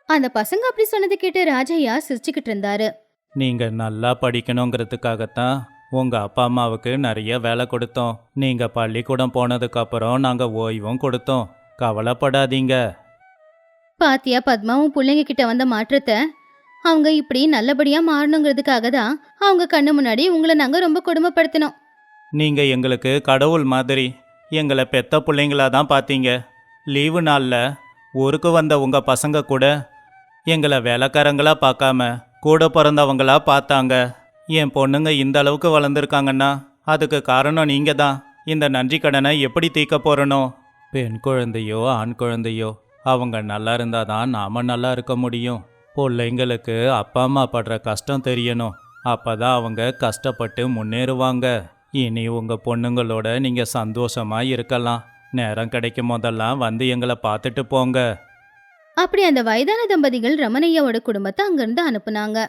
அந்த பசங்க அப்படி சொன்னதை கேட்டு ராஜையா சிரிச்சுக்கிட்டு இருந்தாரு. நீங்க நல்லா படிக்கணுங்கிறதுக்காகத்தான் உங்க அப்பா அம்மாவுக்கு நிறைய வேலை கொடுத்தோம். நீங்க பள்ளிக்கூடம் போனதுக்கு அப்புறம் நாங்க ஓய்வும் கொடுத்தோம். கவலைப்படாதீங்க. பாத்தியா பத்மாவும் பிள்ளைங்க கிட்ட வந்த மாற்றத்தை? அவங்க இப்படி நல்லபடியா மாறணுங்கிறதுக்காக தான் அவங்க கண்ணு முன்னாடி உங்களை நாங்க ரொம்ப கொடுமைப்படுத்தினோம். நீங்க எங்களுக்கு கடவுள் மாதிரி, எங்களை பெத்த பிள்ளைங்களா தான் பார்த்தீங்க. லீவு நாளில் ஊருக்கு வந்த உங்க பசங்க கூட எங்களை வேலைக்காரங்களா பார்க்காம கூட பிறந்தவங்களா பார்த்தாங்க. என் பொண்ணுங்க இந்த அளவுக்கு வளர்ந்துருக்காங்கன்னா அதுக்கு காரணம் நீங்க தான். இந்த நன்றி கடனை எப்படி தீர்க்க போறனோ? பெண் குழந்தையோ ஆண் குழந்தையோ அவங்க நல்லா இருந்தாதான் நாம நல்லா இருக்க முடியும். பிள்ளைங்களுக்கு அப்பா அம்மா படுற கஷ்டம் தெரியணும். அப்பதான் அவங்க கஷ்டப்பட்டு முன்னேறுவாங்க. இனி உங்க பொண்ணுங்களோட நீங்க சந்தோஷமா இருக்கலாம். நேரம் கிடைக்கும் போதெல்லாம் வந்து எங்களை பார்த்துட்டு போங்க. அப்படி அந்த வயதான தம்பதிகள் ரமணையாவோட குடும்பத்தை அங்கிருந்து அனுப்புனாங்க.